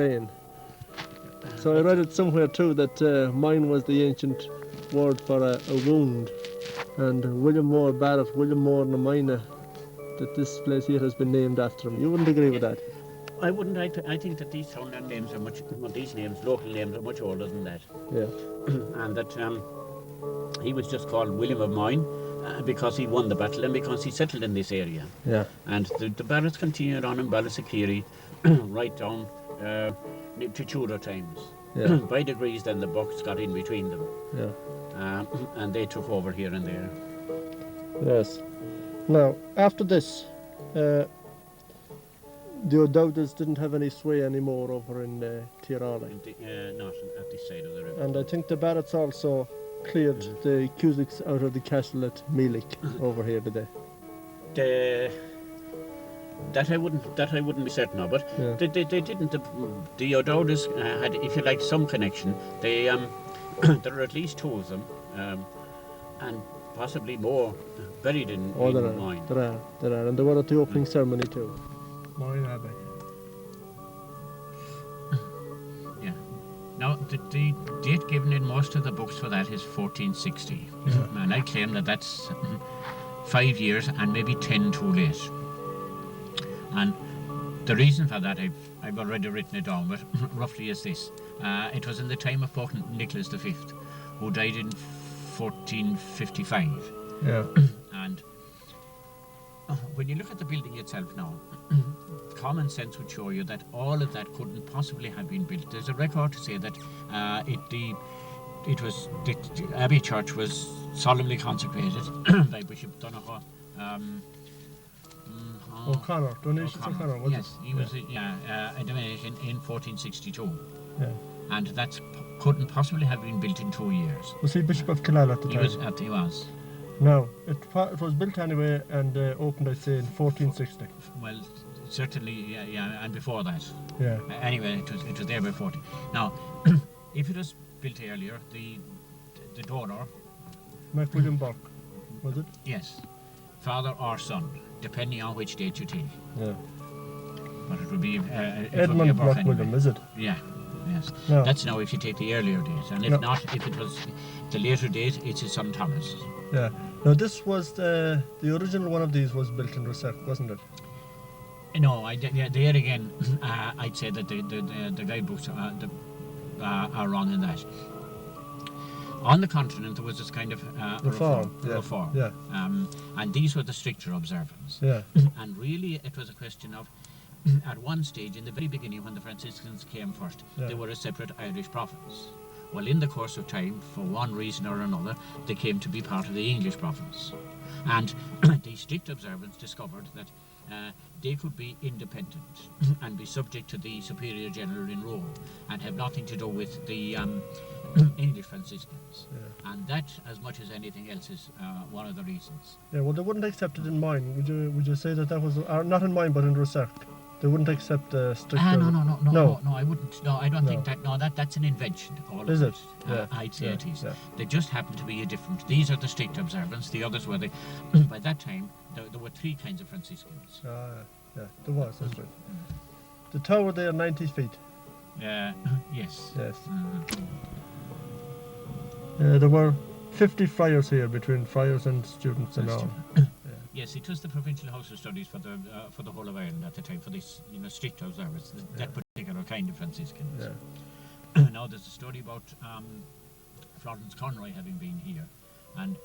Moyne. So I read it somewhere too that Moyne was the ancient word for a wound, and William Moore Barrett, William Moore na Moyne, that this place here has been named after him. You wouldn't agree with that? I wouldn't. I think that these town names are much. Well, these names, local names, are much older than that. Yeah. And that he was just called William of Moyne because he won the battle and because he settled in this area. Yeah. And the Barretts continued on in Ballysakeary right down to Tudor times. Yeah. By degrees, then the Bucks got in between them. Yeah. And they took over here and there. Yes. Now, after this, the O'Dowdas didn't have any sway anymore over in Tirana. Not at this side of the river. And I think the Barretts also cleared the Cusicks out of the castle at Meelick over here today. That I wouldn't be certain of, but Yeah. they didn't. The O'Dowdas had, if you like, some connection. They there are at least two of them, and possibly more buried in Moyne. There are, and they were at the opening ceremony too. Moyne Abbey. Yeah. Now the date given in most of the books for that is 1460, and I claim that that's 5 years and maybe 10 too late. And the reason for that, I've already written it down, but roughly is this. It was in the time of Pope Nicholas V, who died in 1455. Yeah. And when you look at the building itself now, common sense would show you that all of that couldn't possibly have been built. There's a record to say that the Abbey Church was solemnly consecrated by Bishop Donoghue. O'Connor, donations O'Connor, was yes, it? he was a donation in 1462. Yeah. And that couldn't possibly have been built in 2 years. Was he Bishop of Killala at the time? He was. No, it was built anyway and opened, I'd say, in 1460. Well, certainly, yeah, and before that. Yeah. Anyway, it was there by 40. Now, if it was built earlier, the donor, MacWilliam Burke, was it? yes, father or son, depending on which date you take. Yeah. But it would be Edmund MacWilliam, anyway. is it? Yeah. Yes. No. That's now if you take the earlier date, and if not, if it was the later date, it's his son Thomas. Yeah. Now this was the original one of these was built in Reserve, wasn't it? No, there again, I'd say that the guidebooks are wrong in that. On the continent, there was this kind of reform. Yeah. And these were the stricter observance. Yeah. And really, it was a question of, at one stage, in the very beginning, when the Franciscans came first, they were a separate Irish province. Well, in the course of time, for one reason or another, they came to be part of the English province. And the strict observance discovered that they could be independent and be subject to the Superior General in Rome and have nothing to do with the English Franciscans. Yeah. And that, as much as anything else, is one of the reasons. Yeah, well, they wouldn't accept it in Moyne. Would you say that was not in Moyne, but in Reserve? They wouldn't accept strict. No, I wouldn't. No, I don't think that. No, that's an invention. Is it? Yeah. I'd say it is. Yeah. They just happen to be a different. These are the strict observance. The others were the. By that time, there were three kinds of Franciscans. Yeah, there was. That's right. The tower there, 90 feet. Yes. Yes. There were 50 friars here, between friars and students and all. Yes, it was the Provincial House of Studies for the whole of Ireland at the time, for this strict observance, that particular kind of Franciscans. Yeah. Now there's a story about Florence Conroy having been here, and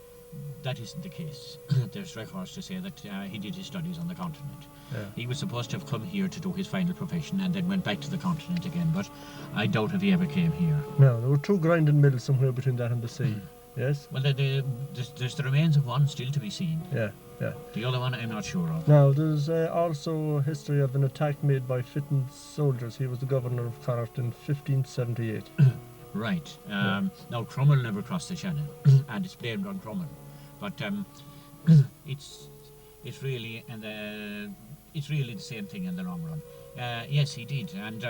that isn't the case. There's records to say that he did his studies on the continent. Yeah. He was supposed to have come here to do his final profession and then went back to the continent again, but I doubt if he ever came here. No, there were two grinding mills somewhere between that and the sea. Yes? Well, there's the remains of one still to be seen. Yeah. The other one I'm not sure of. Now, there's also a history of an attack made by Fitton's soldiers. He was the governor of Connacht in 1578. Right. Now, Cromwell never crossed the Shannon, and it's blamed on Cromwell. But it's really the same thing in the long run. Yes, he did, and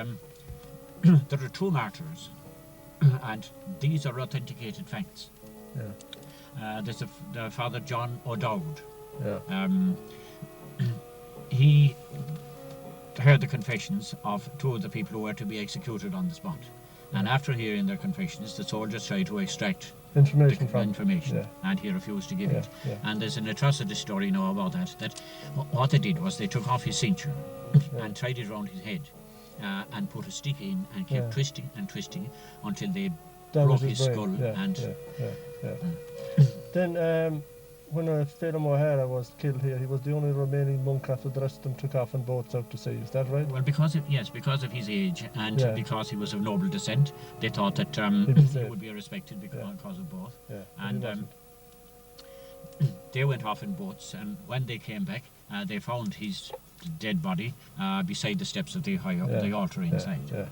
there are two martyrs, and these are authenticated facts. Yeah. There's the Father John O'Dowd. Yeah. He heard the confessions of two of the people who were to be executed on the spot. And after hearing their confessions, the soldiers tried to extract Information from information, yeah. and he refused to give Yeah, it. yeah. And there's an atrocity story now about that, that what they did was they took off his cincture and tied it around his head and put a stick in and kept twisting and twisting until they broke his skull. Then when Phelim O'Hara was killed here, he was the only remaining monk after the rest of them took off on boats out to sea. Is that right? Well, because of his age and because he was of noble descent, they thought that he would be respected because of both. Yeah. And they went off in boats, and when they came back, they found his dead body beside the steps of the altar inside.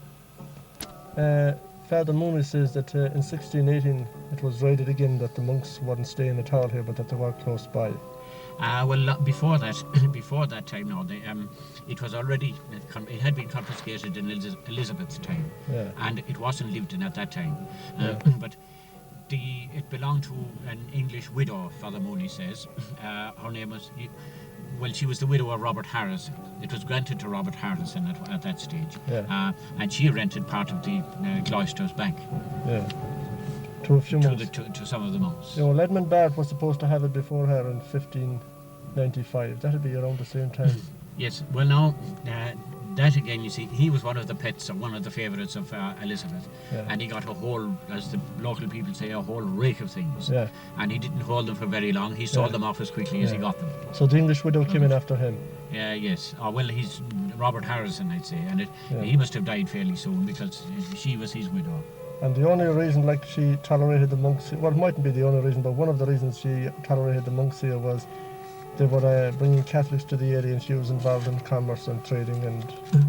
Father Mooney says that in 1618 it was raided again, that the monks weren't staying at all here, but that they were close by. Well, before that time, no, it was already, it had been confiscated in Elizabeth's time, and it wasn't lived in at that time. But it belonged to an English widow, Father Mooney says. Her name was, she was the widow of Robert Harrison. It was granted to Robert Harrison at that stage. And she rented part of the cloisters back to a few monks. To some of the monks. You know, Edmund Barrett was supposed to have it before her in 1595. That'd be around the same time. Yes, well now, that again, you see, he was one of the pets, or one of the favourites of Elizabeth, and he got a whole, as the local people say, a whole rake of things, and he didn't hold them for very long. He sold them off as quickly as he got them. So the English widow came in after him? Yes. Well, he's Robert Harrison, I'd say, and he must have died fairly soon, because she was his widow. And the only reason, like, she tolerated the monks, well, it mightn't be the only reason, but one of the reasons she tolerated the monks here was they were bringing Catholics to the area, and she was involved in commerce and trading and...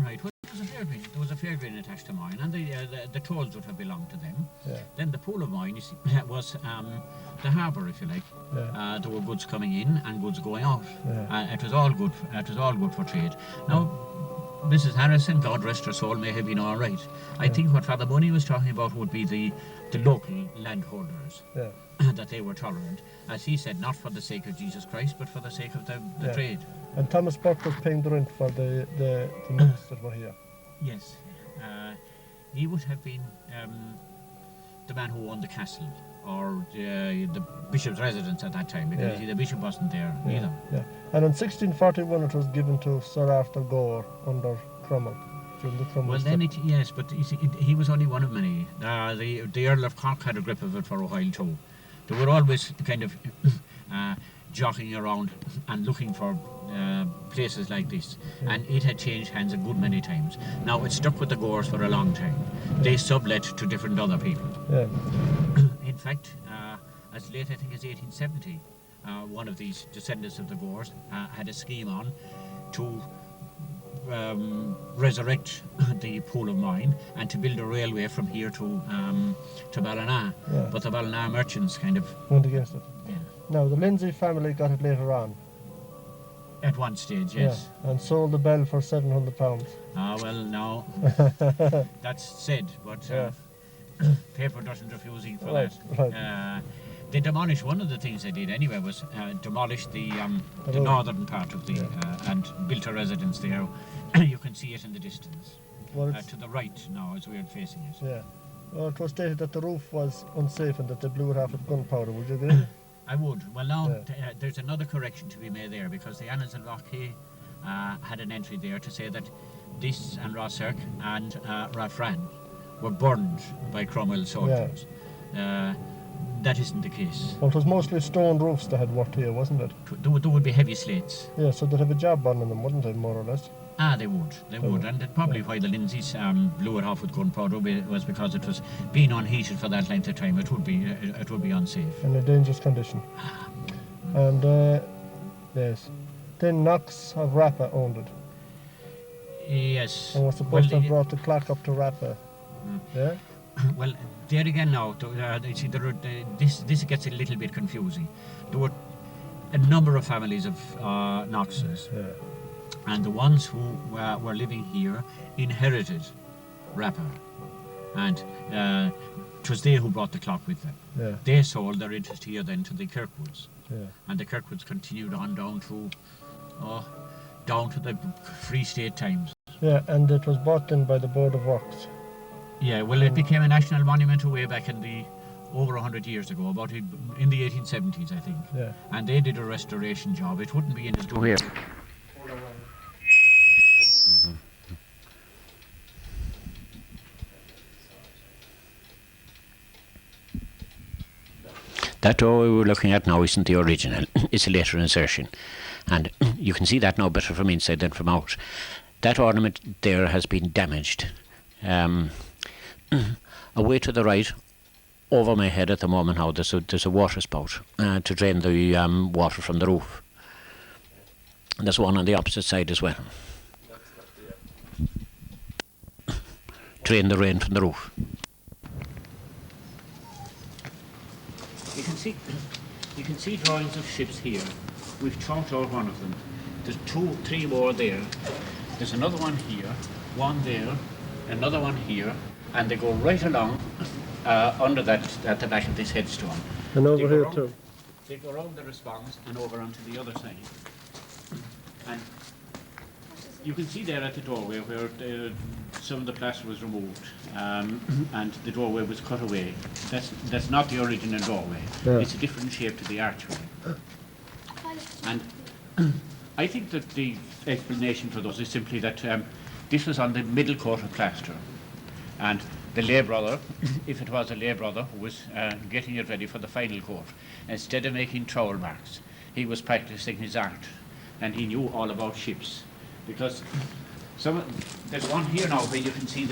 Right, well, there was a fair green attached to Moyne, and the tolls would have belonged to them. Then the pool of Moyne, you see, was the harbour, if you like. There were goods coming in and goods going out. It was all good. It was all good for trade. Now, Mrs. Harrison, God rest her soul, may have been all right. I think what Father Mooney was talking about would be the local landholders. That they were tolerant, as he said, not for the sake of Jesus Christ, but for the sake of the trade. And Thomas Burke was paying the rent for the monks that were here. Yes, he would have been the man who owned the castle, or the bishop's residence at that time, because the bishop wasn't there either. And in 1641 it was given to Sir Arthur Gore under Cromwell. Well, then yes, but you see, he was only one of many. The Earl of Cork had a grip of it for a while too. They were always kind of jockeying around and looking for places like this, and it had changed hands a good many times. Now it stuck with the Gores for a long time. They sublet to different other people. In fact, as late I think as 1870, one of these descendants of the Gores had a scheme on to resurrect the pool of Moyne and to build a railway from here to Ballina. But the Ballina merchants kind of went against it. Now the Lindsay family got it later on. At one stage, yes. And sold the bell for £700. Well, no. That's said, but paper doesn't refuse ink for that. They demolished, one of the things they did anyway was demolish the northern part of the and built a residence there. You can see it in the distance. To the right now as we're facing it. Well, it was stated that the roof was unsafe and that they blew it off with gunpowder. Would you agree? I would. Well, now there's another correction to be made there, because the Annals of Lochee had an entry there to say that this and Rosserk and Rathfran were burned by Cromwell soldiers. That isn't the case. Well, it was mostly stone roofs that had worked here, wasn't it? There would be heavy slates. So they'd have a job on them, wouldn't they, more or less? They would. And probably why the Lindsays blew it off with gunpowder was because it was being unheated for that length of time. It would be unsafe. In a dangerous condition. And yes, then Knox of Rappa owned it. Yes. And was supposed to have brought the clock up to Rappa. Well, there again now, you see, this gets a little bit confusing. There were a number of families of Knoxes. And the ones who were living here inherited Rappa, and it was they who brought the clock with them. They sold their interest here then to the Kirkwoods, and the Kirkwoods continued on down to the Free State times. Yeah, and it was bought then by the Board of Works. Yeah, well, it became a national monument way back in the over 100 years ago, about in the 1870s, I think. Yeah. And they did a restoration job. It wouldn't be in his here. That doorway we're looking at now isn't the original. It's a later insertion. And you can see that now better from inside than from out. That ornament there has been damaged. Away to the right, over my head at the moment now, there's a water spout to drain the water from the roof. And there's one on the opposite side as well. Drain the rain from the roof. You can see drawings of ships here. We've chalked out one of them. There's 3 more there. There's another one here, one there, another one here, and they go right along under that at the back of this headstone. And over here too. They go around the response and over onto the other side. And you can see there at the doorway where some of the plaster was removed and the doorway was cut away. That's not the original doorway. Yeah. It's a different shape to the archway. And I think that the explanation for those is simply that this was on the middle coat of plaster. And the lay brother, if it was a lay brother who was getting it ready for the final coat, instead of making trowel marks, he was practicing his art. And he knew all about ships. Because there's one here now where you can see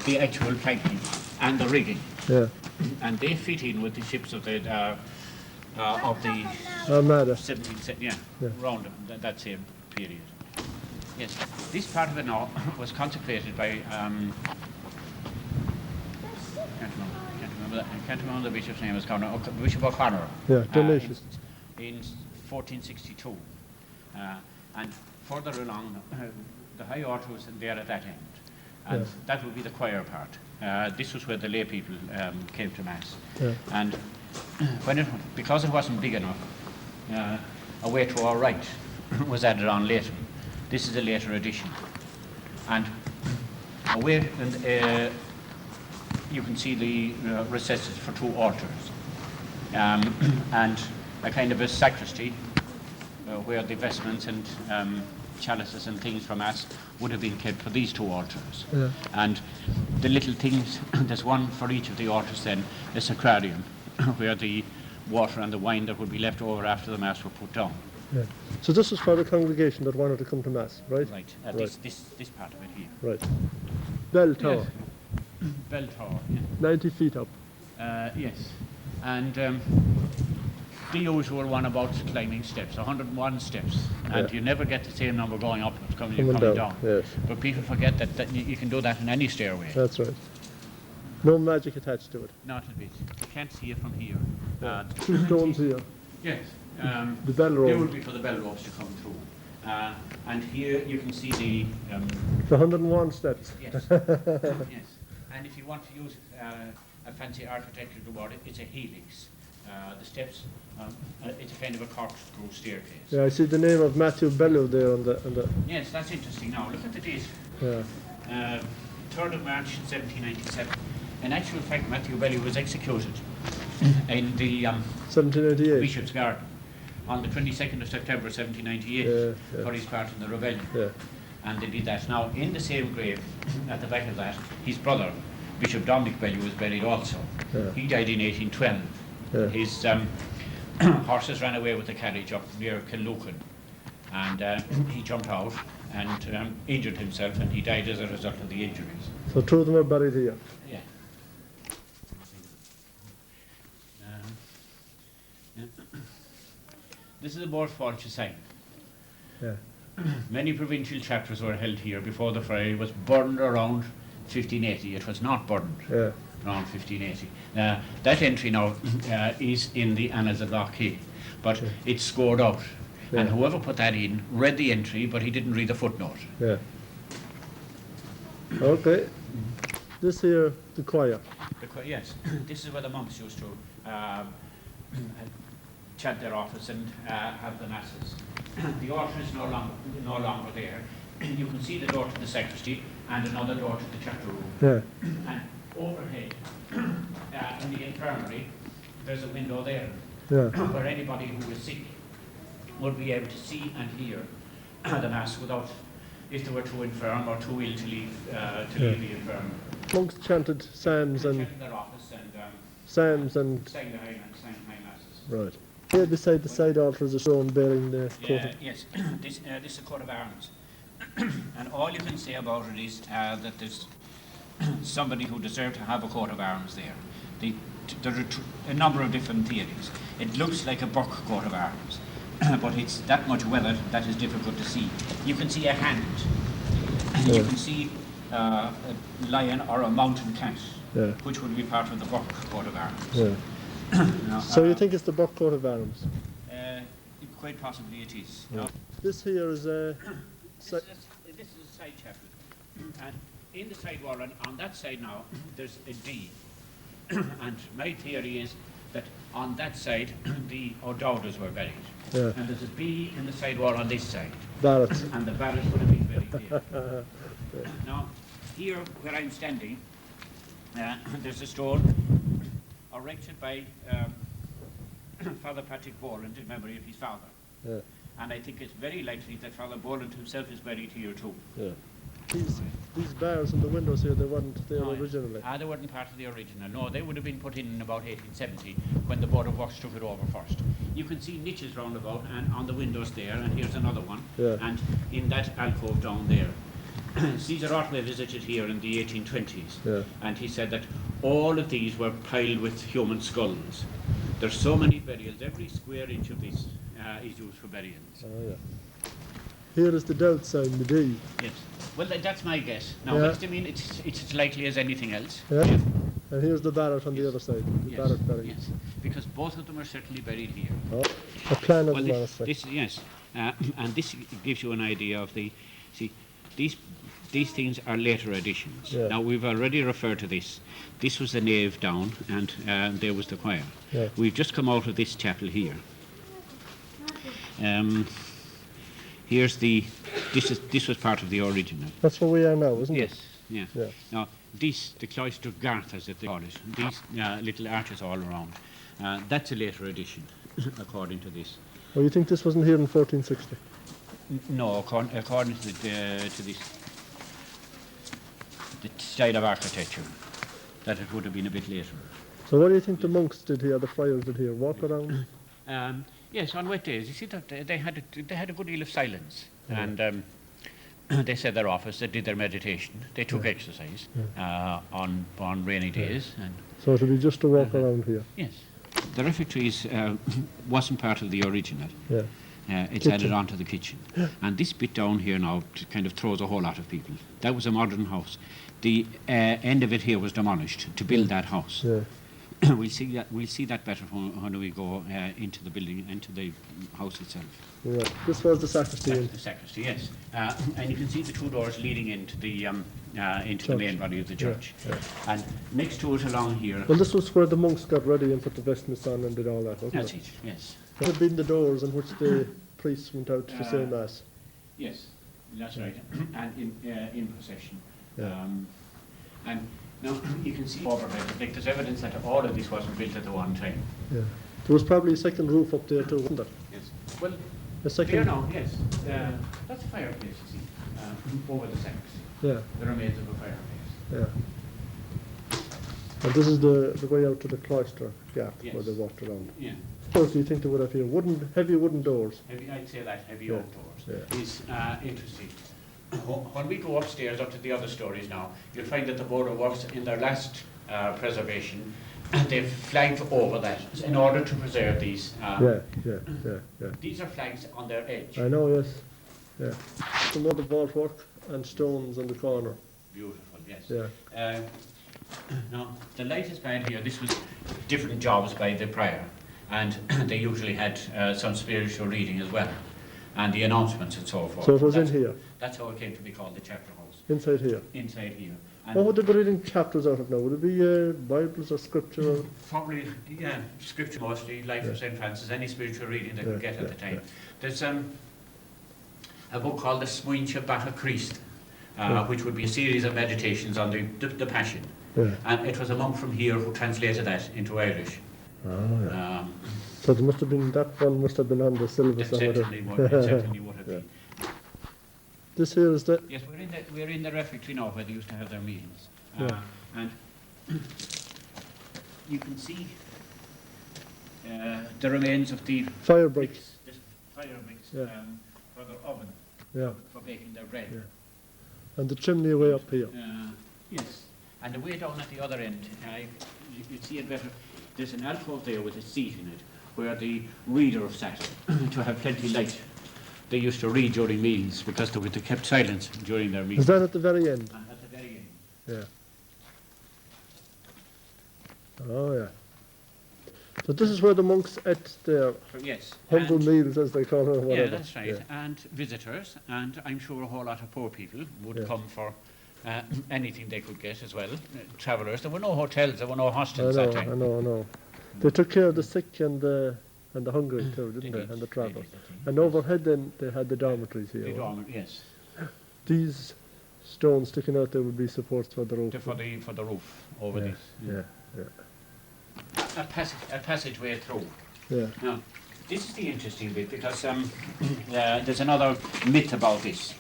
the actual planking and the rigging. Yeah. And they fit in with the ships of the Armada. 17th, Yeah. around that same period. Yes, this part of it now was consecrated by I can't remember the bishop's name. Bishop O'Connor. Yeah, delicious. In 1462, and further along, the high altar was there at that end, and Yes. that would be the choir part. This was where the lay people came to mass, Yeah. and because it wasn't big enough, away to our right was added on later. This is a later addition, and away you can see the recesses for 2 altars, and a kind of a sacristy where the vestments and chalices and things from mass would have been kept for these 2 altars. Yeah. And the little things, there's one for each of the altars then, a sacrarium, where the water and the wine that would be left over after the mass were put down. Yeah. So this was for the congregation that wanted to come to mass, right? Right, Right. This part of it here. Right. Bell tower, Yes. Bell tower, yeah. 90 feet up. Yes, and the usual one about climbing steps, 101 steps, and Yeah. you never get the same number going up as coming down. Yes, But people forget that you can do that in any stairway. that's right. No magic attached to it. Not a bit. You can't see it from here. Yeah. 2 stones here. Yes. The bell They rope. would be for the bell ropes to come through. And here you can see the The 101 steps. yes, yes. And if you want to use a fancy architectural word, it's a helix. The steps, it's a kind of a corkscrew staircase. Yeah, I see the name of Matthew Bellew there on the. Yes, that's interesting. Now look at the date. Yeah. 3rd of March 1797. In actual fact, Matthew Bellew was executed in the 1788. Bishop's Garden on the 22nd of September 1798 Yeah. for his part in the rebellion. Yeah. And they did that. Now, in the same grave, at the back of that, his brother, Bishop Dominic Bellew, was buried also. Yeah. He died in 1812. Yeah. His horses ran away with the carriage up near Killucan, and he jumped out and injured himself, and he died as a result of the injuries. So 2 of them are buried here. Yeah. Yeah. This is a board for to sign. Yeah. Many provincial chapters were held here before the friary was burned around 1580. It was not burned Yeah. around 1580. That entry now is in the Annals of Lockheed, but it's scored out. And Yeah. whoever put that in read the entry, but he didn't read the footnote. Yeah. Okay. This here, the choir. Yes, this is where the monks used to chant their office and have the masses. The altar is no longer there. you can see the door to the sacristy and another door to the chapter room. Yeah. And overhead, in the infirmary, there's a window there Yeah. where anybody who is sick would be able to see and hear the Mass without, if they were too infirm or too ill to leave the infirmary. Monks chanted psalms and Check their office and psalms and sang the high masses. right. Here beside the side altar is a stone bearing the coat. Yes, this is a coat of arms. And all you can say about it is that there's somebody who deserved to have a coat of arms there. There are a number of different theories. It looks like a buck coat of arms, but it's that much weathered that is difficult to see. You can see a hand. Yeah. You can see a lion or a mountain cat, Yeah. which would be part of the buck coat of arms. Yeah. Now, So you think it's the buck coat of arms? quite possibly it is. Yeah. Now, This here is a this is a side chapel, and in the side wall, on that side now, there's a D. And my theory is that on that side, the O'Dowders were buried. yeah. And there's a B in the side wall on this side, Barrett. and the Barretts would have been buried here. Now, here where I'm standing, there's a stone erected by Father Patrick Boland in memory of his father. Yeah. And I think it's very likely that Father Boland himself is buried here too. Yeah. These bars in the windows here, they weren't there No, originally. They weren't part of the original. No, they would have been put in about 1870 when the Board of Works took it over first. You can see niches round about and on the windows there, and here's another one. Yeah. And in that alcove down there. Caesar Otway visited here in the 1820s, Yeah. and he said that all of these were piled with human skulls. There's so many burials, every square inch of this is used for burials. Oh, yeah. Here is the doubt sign, the D. Yes. Well, that's my guess. Now, Yeah. I mean, it's as likely as anything else. Yeah. And here's the Barrett on the other side, the Yes, Barrett burying. yes, because both of them are certainly buried here. Oh, a plan of Well, the monastery. yes, and this gives you an idea of these things are later additions. Yeah. Now, we've already referred to this. This was the nave down, and there was the choir. Yeah. We've just come out of this chapel here. This was part of the original. That's where we are now, isn't it? Yes, yeah. Yeah. Now, the cloister garth, as they call it, these little arches all around, that's a later addition, according to this. Oh, you think this wasn't here in 1460? No, according to this, the style of architecture, that it would have been a bit later. So what do you think the monks did here, the friars did here? Walk around? Yes, on wet days, you see that they had a good deal of silence, Yeah. and they said their office, they did their meditation, they took exercise on rainy days, and So it would be just to walk around here? yes, the refectories wasn't part of the original. Yeah. It's Kitchen. added onto the kitchen, and this bit down here now kind of throws a whole lot of people. That was a modern house. The end of it here was demolished to build that house. Yeah. We'll see that better when we go into the building, into the house itself. Right. This was the sacristy. That's the sacristy, yes. And you can see the two doors leading into the Church. main body of the church. Yeah. And next to it along here, Well, this was where the monks got ready and put the vestments on and did all that, wasn't that's it? it, yes. That had been the doors in which the priests went out to say mass. Yes, that's right. And in procession. Yeah. And now you can see overhead. Like there's evidence that all of this wasn't built at the one time. Yeah. There was probably a second roof up there too, wasn't there? Yes. Well, A second. here now, yes. That's a fireplace, you see, over the sacristy. Yeah. The remains of a fireplace. Yeah. And this is the way out to the cloister gap where Yes. they walked around. Yeah. Doors do you think they would have here? Heavy wooden doors. I'd say that heavy Yeah. oak doors Yeah. is interesting. When we go upstairs up to the other stories now, you'll find that the Board of Works, in their last preservation, they've flagged over that in order to preserve these. Yeah. These are flags on their edge. I know, yes. Yeah. Some other vault work and stones in the corner. Beautiful, yes. Yeah. Now, the light is bad here. This was different jobs by the prior, and they usually had some spiritual reading as well, and the announcements and so forth. So it was in here, That's how it came to be called the chapter house. inside here. Inside here. And What would they be reading chapters out of now? Would it be Bibles or scripture? Or? probably, yeah, scripture mostly, Life of St. Francis, any spiritual reading they could Yeah, get at the yeah, time. yeah. There's a book called the MoyneCrosspatrick Tamhnach, which would be a series of meditations on the Passion. Yeah. And it was a monk from here who translated that into Irish. Oh, yeah. So there must have been, that one must have been on the syllabus. It certainly would have been. This here is the... Yes, we're in the refectory now where they used to have their meetings. And you can see the remains of the fire bricks. Fire bricks Yeah. for their oven, for baking their bread. Yeah. And the chimney way up here. Yes, and the way down at the other end, you can see it better. There's an alcove there with a seat in it where the reader sat to have plenty light. They used to read during meals because they kept silence during their meals. Is that at the very end? At the very end. Yeah. Oh, yeah. So this is where the monks ate their humble meals, as they call it, or whatever. Yeah, that's right. Yeah. And visitors, and I'm sure a whole lot of poor people would come for anything they could get as well. Travellers. There were no hotels, there were no hostels that time. I know. They took care of the sick and the hungry too, didn't they? And the travellers. And overhead then they had the dormitories here. The dormitory, yes. These stones sticking out there would be supports for the roof. For the roof over this. Yeah. A passageway through. Yeah. Now, this is the interesting bit because there's another myth about this.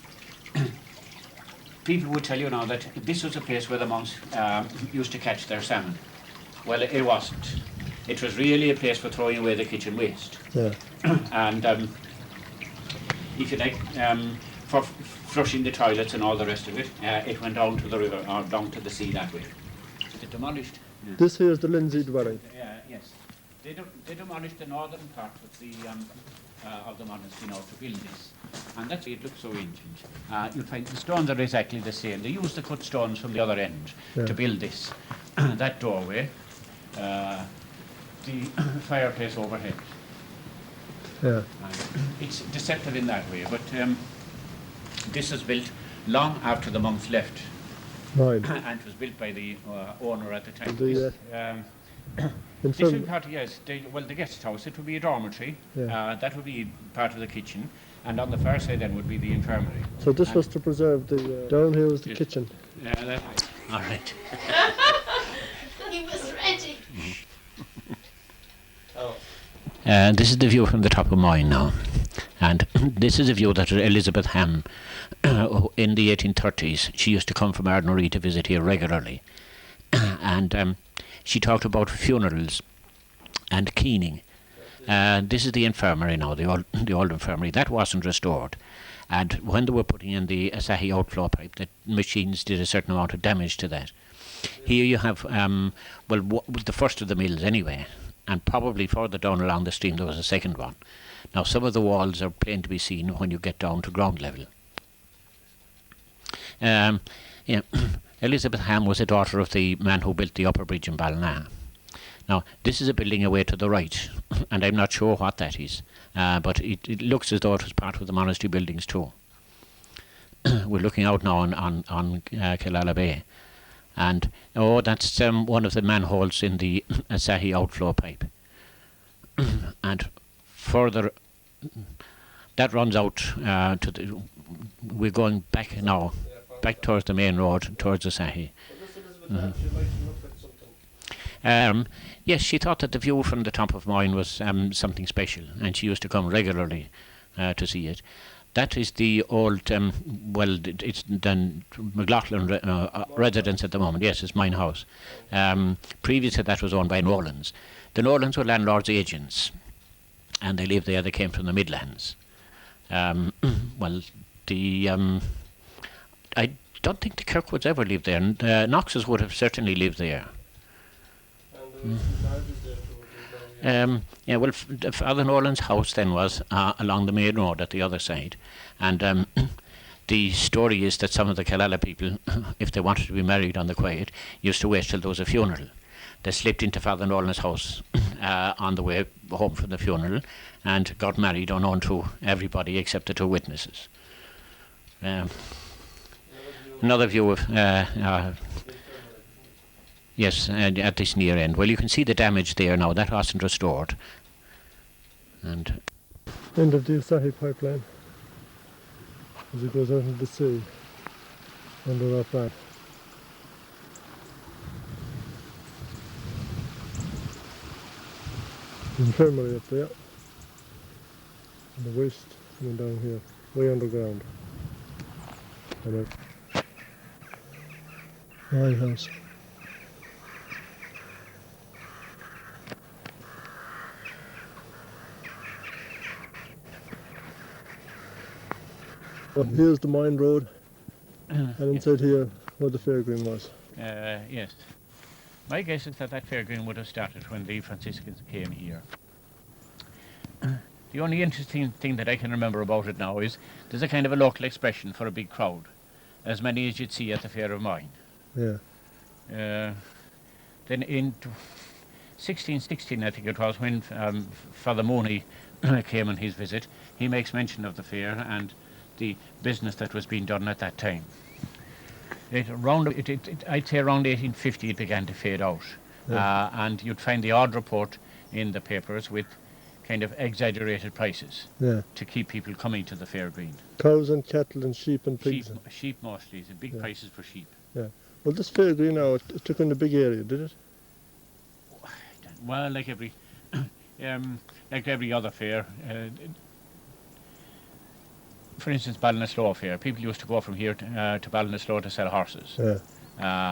People would tell you now that this was a place where the monks used to catch their salmon. Well, it wasn't. It was really a place for throwing away the kitchen waste. Yeah. And if you like, for flushing the toilets and all the rest of it, it went down to the river or down to the sea that way. They demolished. This here is the Lindsay dwelling. Yes. They demolished the northern part of the monastery now to build this. And that's why it looks so ancient. You'll find the stones are exactly the same. They used the cut stones from the other end to build this. That doorway, the fireplace overhead. Yeah. It's deceptive in that way, but this was built long after the monks left. Right. And it was built by the owner at the time. This would be part of, the guest house. It would be a dormitory. Yeah. That would be part of the kitchen. And on the far side then would be the infirmary. So this was to preserve the... down here was the kitchen. Yeah, that's right. All right. He was ready. This is the view from the top of Moyne now. And this is a view that Elizabeth Ham, in the 1830s, she used to come from Ardnaree to visit here regularly. And she talked about funerals and keening. This is the infirmary now, the old infirmary. That wasn't restored. And when they were putting in the Asahi outflow pipe, the machines did a certain amount of damage to that. Here you have, the first of the mills anyway, and probably further down along the stream there was a second one. Now some of the walls are plain to be seen when you get down to ground level. Elizabeth Ham was a daughter of the man who built the upper bridge in Ballina. Now, this is a building away to the right, and I'm not sure what that is, but it looks as though it was part of the monastery buildings too. We're looking out now on Killala Bay, and that's one of the manholes in the Asahi outflow pipe. And further, that runs out to the... We're going back now, back towards the main road, towards Asahi. Yes, she thought that the view from the top of Moyne was something special, and she used to come regularly to see it. That is the old, it's the McLaughlin residence at the moment. Yes, it's Moyne House. Previous to that was owned by Nolans. The Nolans were landlords' agents, and they lived there. They came from the Midlands. I don't think the Kirkwoods ever lived there, and Knoxes would have certainly lived there. Father Nolan's house then was along the main road at the other side, and the story is that some of the Killala people, if they wanted to be married on the quiet, used to wait till there was a funeral. They slipped into Father Nolan's house on the way home from the funeral and got married unknown to everybody except the two witnesses. Another view of yes, at this near end. Well, you can see the damage there now. That wasn't restored. And end of the Asahi pipeline. as it goes out into the sea under our back. The infirmary up there, and the waste coming down here, way underground. And a lighthouse. Well, here's the Moyne Road, and inside here where the fairgreen was. Yes. My guess is that fairgreen would have started when the Franciscans came here. The only interesting thing that I can remember about it now is there's a kind of a local expression for a big crowd, as many as you'd see at the Fair of Moyne. Yeah. Then in 1616, I think it was, when Father Mooney came on his visit, he makes mention of the fair and the business that was being done at that time. I'd say around 1850 it began to fade out. Yeah. And you'd find the odd report in the papers with kind of exaggerated prices to keep people coming to the fair green. Cows and cattle and sheep and pigs. Sheep mostly, the big prices for sheep. Yeah. Well, this fair green now, it took in a big area, did it? Well, like every other fair. For instance, Ballinasloe Fair, people used to go from here to Ballinasloe to sell horses. Yeah.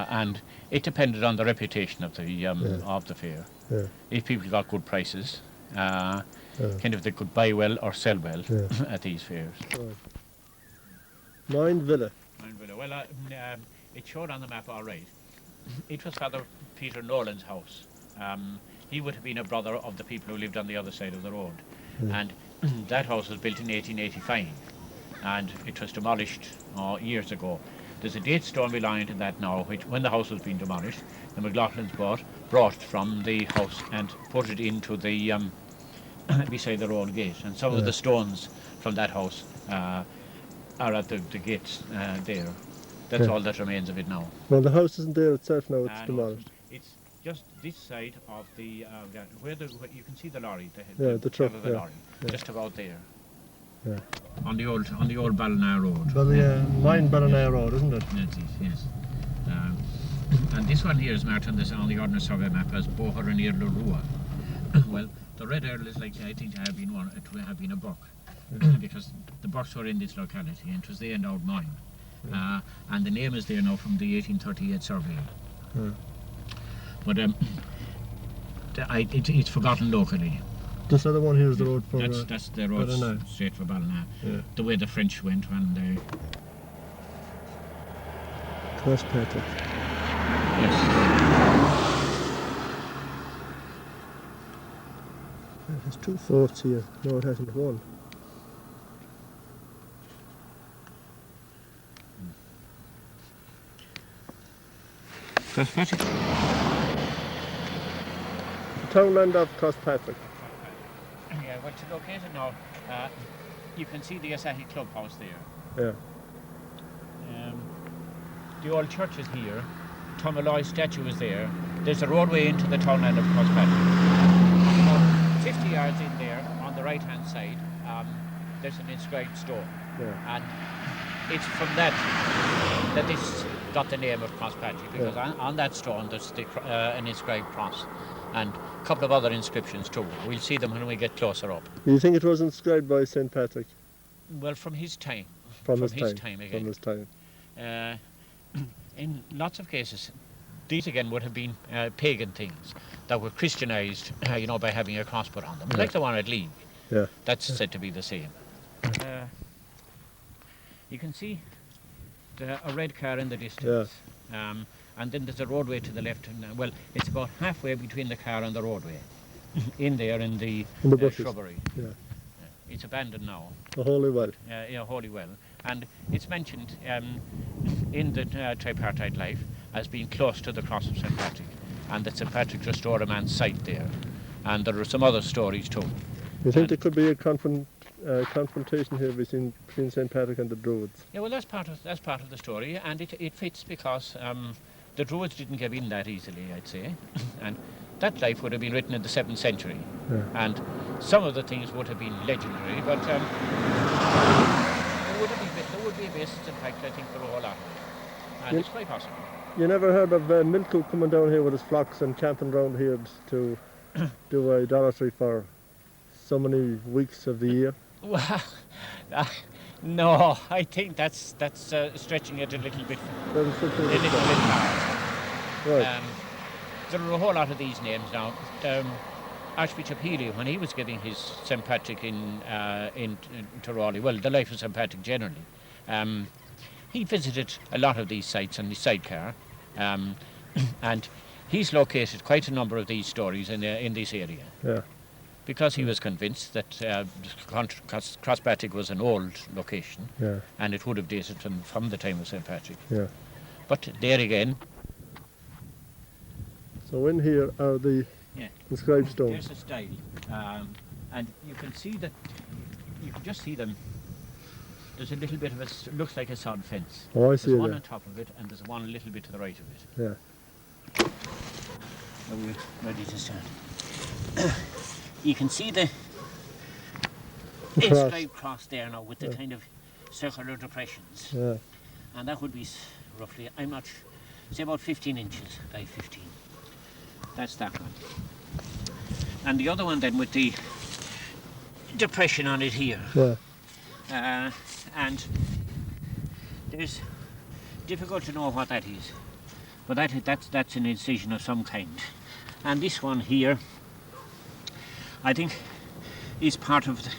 And it depended on the reputation of the fair. Yeah. If people got good prices, kind of they could buy well or sell well at these fairs. Right. Moyne Villa. Moyne Villa. Well, it showed on the map all right. It was Father Peter Nolan's house. He would have been a brother of the people who lived on the other side of the road. Yeah. And that house was built in 1885. And it was demolished years ago. There's a date stone belonging to that now, which when the house was being demolished, the McLaughlins brought from the house and put it into the beside the road gate. And some of the stones from that house are at the gates there. That's all that remains of it now. Well, the house isn't there itself now, it's demolished. It's just this side of the where you can see the lorry, the truck, of the lorry, just about there. Yeah. On the old Ballina Road. Well, the Moyne Ballina Road, isn't it? That's it, yes. And this one here is marked on the Ordnance Survey map as Boher and Irlerua. Well, the Red Earl is likely, I think, to have been a buck, because the bucks were in this locality, and it was there in Old Moyne. And the name is there now from the 1838 survey. But it's forgotten locally. This other one here is the road for that's the road Ballina. straight for Ballina. Yeah. The way the French went when they... Crosspatrick. Yes. There's 2 forts here. No, it hasn't, one. Crosspatrick? The townland of Crosspatrick. Yeah, well, it's located now. You can see the Asahi clubhouse there. Yeah. The old church is here. Tomalloy statue is there. There's a roadway into the townland of Crosspatrick. About 50 yards in there, on the right-hand side, there's an inscribed stone. Yeah. And it's from that this got the name of Crosspatrick, because on that stone there's an inscribed cross. And a couple of other inscriptions too. We'll see them when we get closer up. You think it was inscribed by St. Patrick? Well, from his time. From his time again. From his time. In lots of cases, these again would have been pagan things that were Christianized, by having a cross put on them. Like the one at League. Yeah. That's said to be the same. You can see a red car in the distance. Yeah. And then there's a roadway to the left. And, well, it's about halfway between the car and the roadway. In the shrubbery. Yeah. It's abandoned now. A holy well. Yeah, holy well. And it's mentioned in the tripartite life as being close to the cross of St. Patrick, and that St. Patrick restored a man's sight there. And there are some other stories too. You think there could be a confrontation here between St. Patrick and the Druids? Yeah, well, that's part of the story, and it fits because the Druids didn't give in that easily, I'd say, and that life would have been written in the 7th century, and some of the things would have been legendary, but there would be a basis, in fact, I think, for a whole lot of it. And Yeah. it's quite possible. You never heard of Milko coming down here with his flocks and camping around here to do idolatry for so many weeks of the year? Well, no, I think that's stretching it a little bit. Right. There are a whole lot of these names now. Archbishop Healy, when he was giving his St. Patrick in Tyrawley, well, the life of St. Patrick generally, he visited a lot of these sites on the sidecar, and he's located quite a number of these stories in this area. Yeah. Because he was convinced that Crosspatrick was an old location, Yeah. and it would have dated from the time of St. Patrick. Yeah. But there again, So in here are the inscribed stones. there's a style, and you can see that, you can just see them. There's a little bit of it looks like a sod fence. Oh, I see There's one that. on top of it, and there's one a little bit to the right of it. Yeah. Are we ready to start? You can see the inscribed cross there now with the kind of circular depressions. Yeah. And that would be roughly, say about 15 inches by 15. That's that one. And the other one then with the depression on it here. Yeah. And there's difficult to know what that is. But that's an incision of some kind. And this one here, I think, is part of the...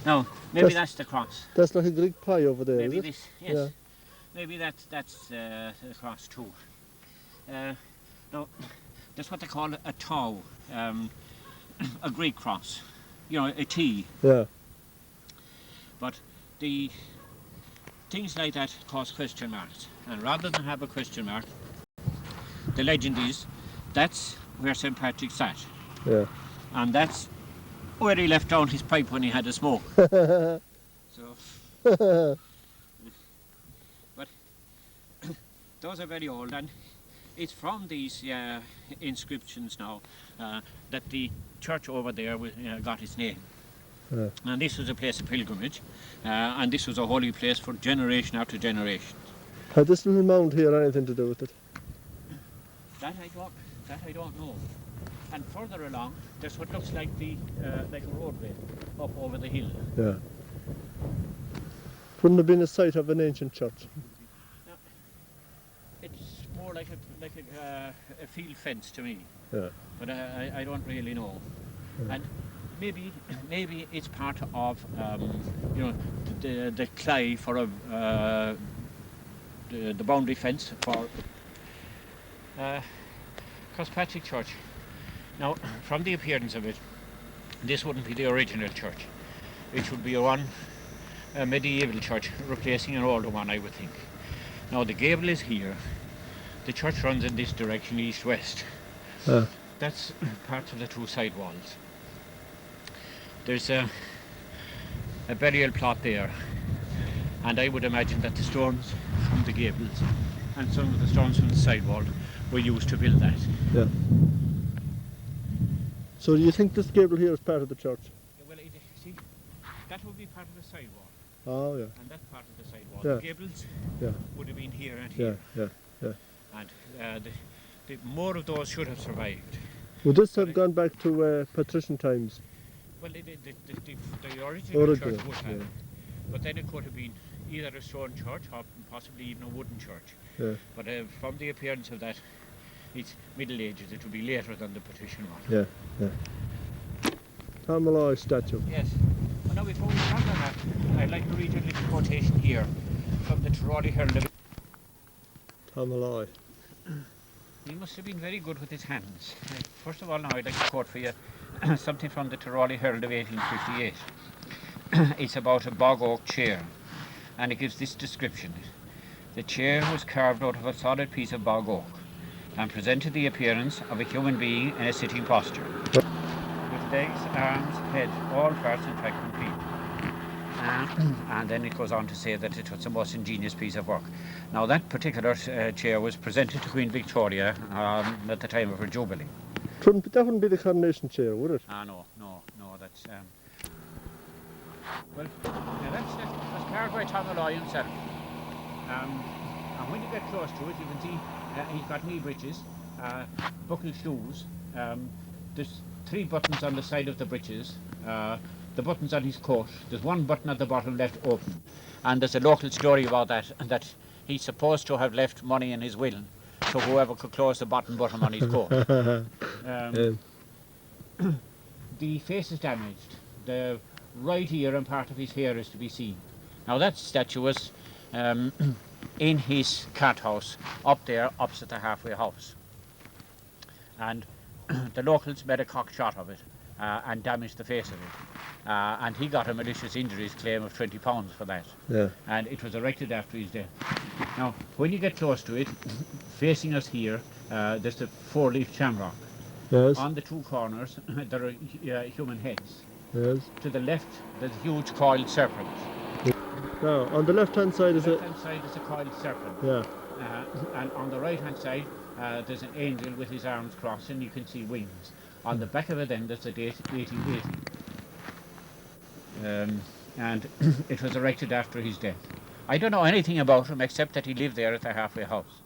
No, maybe that's the cross. That's like a Greek pie over there, Maybe is it? this, yes. Yeah. Maybe that's the cross too. No, that's what they call a tau, a Greek cross, a T. Yeah. But the things like that cause question marks, and rather than have a question mark, the legend is that's where St. Patrick sat, Yeah. and that's where he left down his pipe when he had a smoke. So, but those are very old, and it's from these inscriptions now that the church over there got its name. Yeah. And this was a place of pilgrimage, and this was a holy place for generation after generation. Had this little mound here anything to do with it? That I don't know. And further along, there's what looks like like a roadway up over the hill. Yeah. Couldn't have been a site of an ancient church. It's more like a field fence to me. Yeah. But I don't really know. Yeah. And maybe it's part of the clay for the boundary fence for Crosspatrick Church. Now, from the appearance of it, this wouldn't be the original church. It should be a medieval church replacing an older one, I would think. Now, the gable is here. The church runs in this direction, east-west. That's part of the two side walls. There's a burial plot there, and I would imagine that the stones from the gables and some of the stones from the side wall were used to build that. Yeah. So do you think this gable here is part of the church? Well, see, that would be part of the side wall, Oh, yeah. and that's part of the side wall. Yeah. The gables Yeah. would have been here and Yeah, here, yeah. and more of those should have survived. Would this have gone back to patrician times? Well, the original church would have, yeah. but then it could have been either a stone church or possibly even a wooden church. Yeah. But from the appearance of that, it's Middle Ages. It would be later than the patrician one. Yeah, yeah. Tamhnach statue. Yes. Well, now before we start on that, I'd like to read a little quotation here from the Tyrawley Herald. Tamhnach. He must have been very good with his hands. First of all, now I'd like to quote for you something from the Tyrawley Herald of 1858. It's about a bog oak chair, and it gives this description. The chair was carved out of a solid piece of bog oak and presented the appearance of a human being in a sitting posture, with legs, arms, head, all parts in fact complete. And then it goes on to say that it was the most ingenious piece of work. Now that particular chair was presented to Queen Victoria at the time of her jubilee. That wouldn't be the coronation chair, would it? No, that's... Well, now that's carved by Tamhnach himself. And when you get close to it, you can see he's got knee breeches, buckled shoes. There's 3 buttons on the side of the breeches. The buttons on his coat. There's 1 button at the bottom left open. And there's a local story about that he's supposed to have left money in his will to whoever could close the bottom button on his coat. The face is damaged. The right ear and part of his hair is to be seen. Now that statue was in his cart house up there opposite the halfway house. And the locals made a cock shot of it and damaged the face of it. And he got a malicious injuries claim of £20 for that. Yeah. And it was erected after his death. Now, when you get close to it, facing us here, there's the 4-leaf shamrock. Yes. On the 2 corners, there are human heads. Yes. To the left, there's a huge coiled serpent. Now, on the left-hand side is The a... left-hand side is a coiled serpent. Yeah. And on the right-hand side, there's an angel with his arms crossed, and you can see wings. On the back of it, then, there's the date 1880. And it was erected after his death. I don't know anything about him except that he lived there at the halfway house.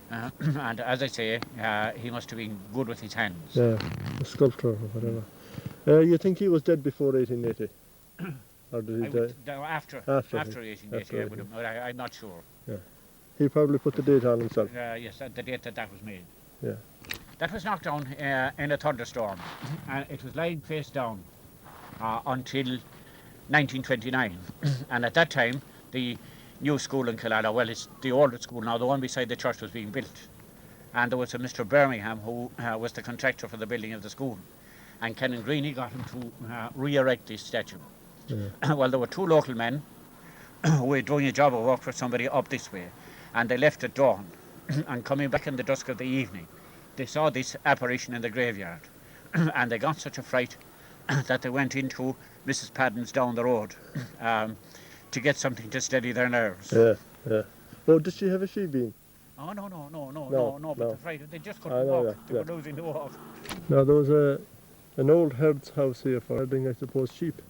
And as I say, he must have been good with his hands. Yeah, a sculptor or whatever. You think he was dead before 1880? Or did he die? After After 1880, I'm not sure. Yeah. He probably put the date on himself. Yes, the date that was made. Yeah. That was knocked down in a thunderstorm. And it was lying face down until 1929. And at that time, the new school in Killala, well, it's the older school now, the one beside the church was being built. And there was a Mr. Birmingham who was the contractor for the building of the school. And Ken Greeny got him to re-erect this statue. Yeah. Well, there were 2 local men who were doing a job of work for somebody up this way. And they left at dawn. And coming back in the dusk of the evening, they saw this apparition in the graveyard. And they got such a fright that they went into Mrs. Padden's down the road to get something to steady their nerves. Yeah, yeah. Oh, did she have a she-bean? Oh, no, No. but the fright, they just couldn't walk. They were losing the walk. Now, there was an old herd's house here for herding, I suppose, sheep.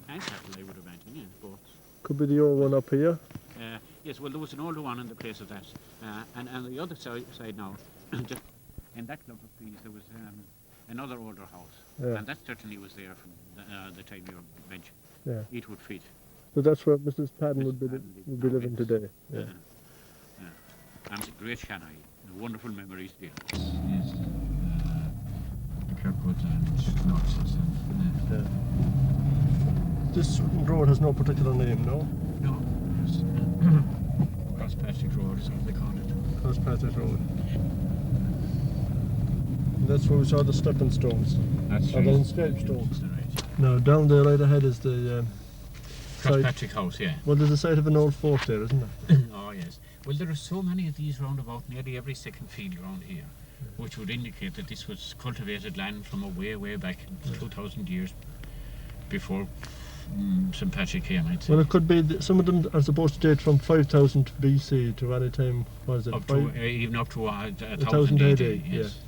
And cattle, I would imagine, yeah, both. Could be the old one up here. Yes, well, there was an older one in the place of that. And on the other side now, just in that clump of trees, there was another older house. Yeah. And that certainly was there from the time you mentioned. Yeah. It would fit. So that's where Mrs. Padden would be living today. Yeah. And it's a great Shanghai. Wonderful memories there. Yes. Kirkwood and Knox and Yeah. This road has no particular name, no? No. Crosspatrick Road is what they call it. Crosspatrick Road. And that's where we saw the stepping stones. That's right. right. The inscribed stones. Right. Now, down there right ahead is the... Crosspatrick House, yeah. Well, there's a site of an old fort there, isn't there? Oh, yes. Well, there are so many of these round about nearly every second field around here, which would indicate that this was cultivated land from a way back, 2,000 years before St. Patrick came, I'd say. Well, it could be, some of them are supposed to date from 5000 BC to any time, what is it? Even up to 1000 AD, yes.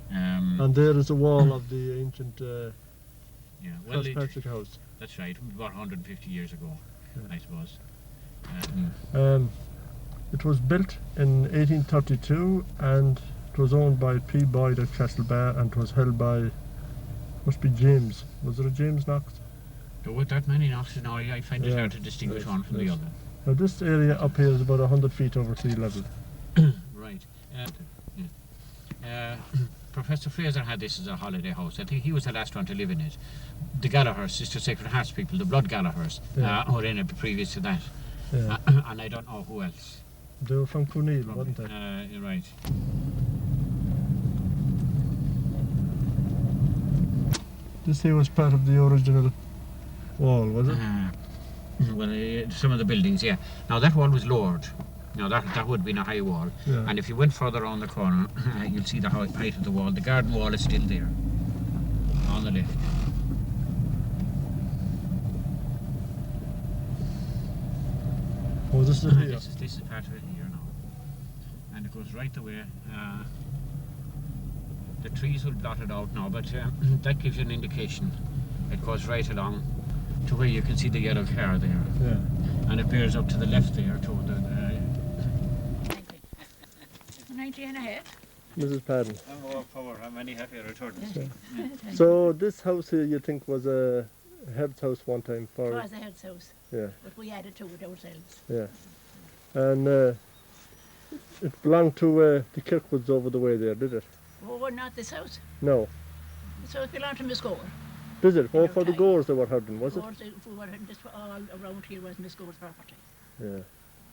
Yeah. And there is a wall of the ancient Crosspatrick House. That's right, about 150 years ago, I suppose. It was built in 1832 and it was owned by P. Boyd at Castlebar and it was held by, must be James. Was it a James Knox? There were that many Knoxes now, I find it hard to distinguish one from the other. Now this area up here is about 100 feet over sea level. Right. Professor Fraser had this as a holiday house. I think he was the last one to live in it. The Gallaghers, Sister Sacred Hearts people, the Blood Gallaghers, were in it previous to that. Yeah. And I don't know who else. They were from Cooneil, wasn't they? You're right. This here was part of the original wall, was it? Well, some of the buildings, yeah. Now that wall was lowered. Now that would have been a high wall. Yeah. And if you went further around the corner, you'll see the height of the wall. The garden wall is still there, on the left. Oh, this is here. This is part of it here now. And it goes right the way. The trees will blot it out now, but that gives you an indication. It goes right along to where you can see the yellow car there. Yeah. And it bears up to the left there to the... 90 and a half. Mrs. Padden. I'm more power, I'm any happier returns. So this house here, you think, was a head's house one time It for... was a head's house, Yeah, but we added to it ourselves. yeah. And it belonged to the Kirkwoods over the way there, did it? Oh, well, not this house. No. So it belonged to Miss Gore. Did it? Oh, No for the time. Gores they were herding, was it? Gore's, this all around here was Miss Gore's property. Yeah.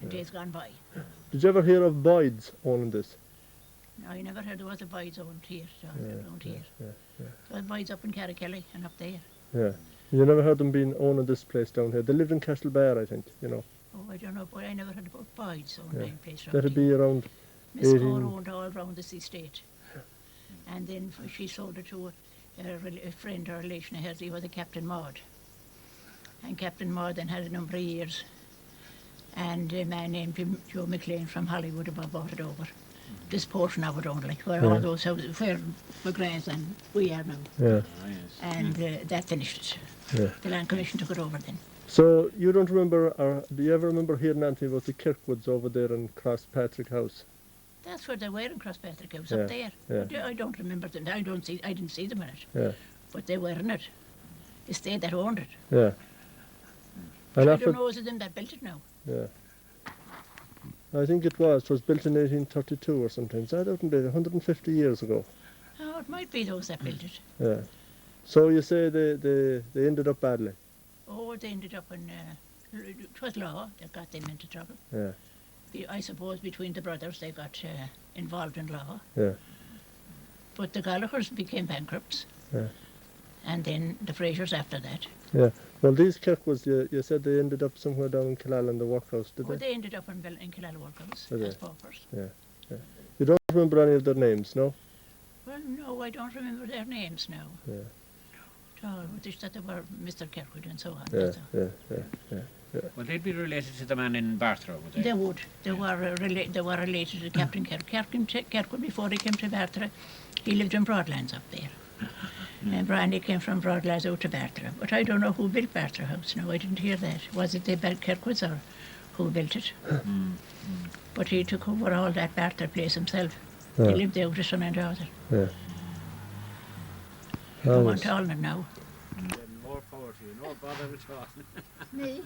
In days gone by. Did you ever hear of Boyd's owning this? No, I never heard there was a Boyd's around here. Around here. Yeah, There was Boyd's up in Carrikelly and up there. yeah. You never heard them being owning this place down here. They lived in Castlebar, I think, you know. Oh, I don't know, but I never heard about Boyd's own Yeah. place around That'd here. be around... Miss 18. Gore owned all round this estate. And then she sold it to a friend or relation of hers. He was a Captain Maud. And Captain Maud then had a number of years. And a man named Joe McLean from Hollywood bought it over. This portion of it only, where all those houses, where McGrath's and we are now. Yeah. And that finished it. Yeah. The Land Commission took it over then. So you don't remember, or do you ever remember hearing anything about the Kirkwoods over there in Crosspatrick House? That's where they were in Crosspatrick House, Yeah, up there. yeah. But I don't remember them. I didn't see them in it. Yeah, But they were in it. The state that owned it. yeah. And I after, don't know, is it them that built it now? yeah. I think it was built in 1832 or something. That wouldn't be 150 years ago. Oh, it might be those that built it. Yeah. So you say they ended up badly? Oh, they ended up in, it was law that got them into trouble. Yeah, I suppose between the brothers they got involved in law. yeah, But the Gallaghers became bankrupts. yeah. And then the Frasers after that. Yeah. Well, these Kirkwoods, you said they ended up somewhere down in Killala in the workhouse, did Oh, they? they ended up in Killala Workhouse Did as they? paupers. You don't remember any of their names, no? Well, no, I don't remember their names now. Yeah, At all. Just that they were Mr. Kirkwood and so on. yeah, that's all. yeah. Well, they'd be related to the man in Barthrow, would they? They would. They were related to Captain Kirkwood before he came to Barthra. He lived in Broadlands up there. And Brandy came from Broadlands out to Barthra. But I don't know who built Barthra House. No, I didn't hear that. Was it the Kirkwoods or who built it? But he took over all that Barthra place himself. Yeah. He lived there with his son and daughter. Yeah. I Oh, want yes. all of them now. More power to you, no bother at all. Me?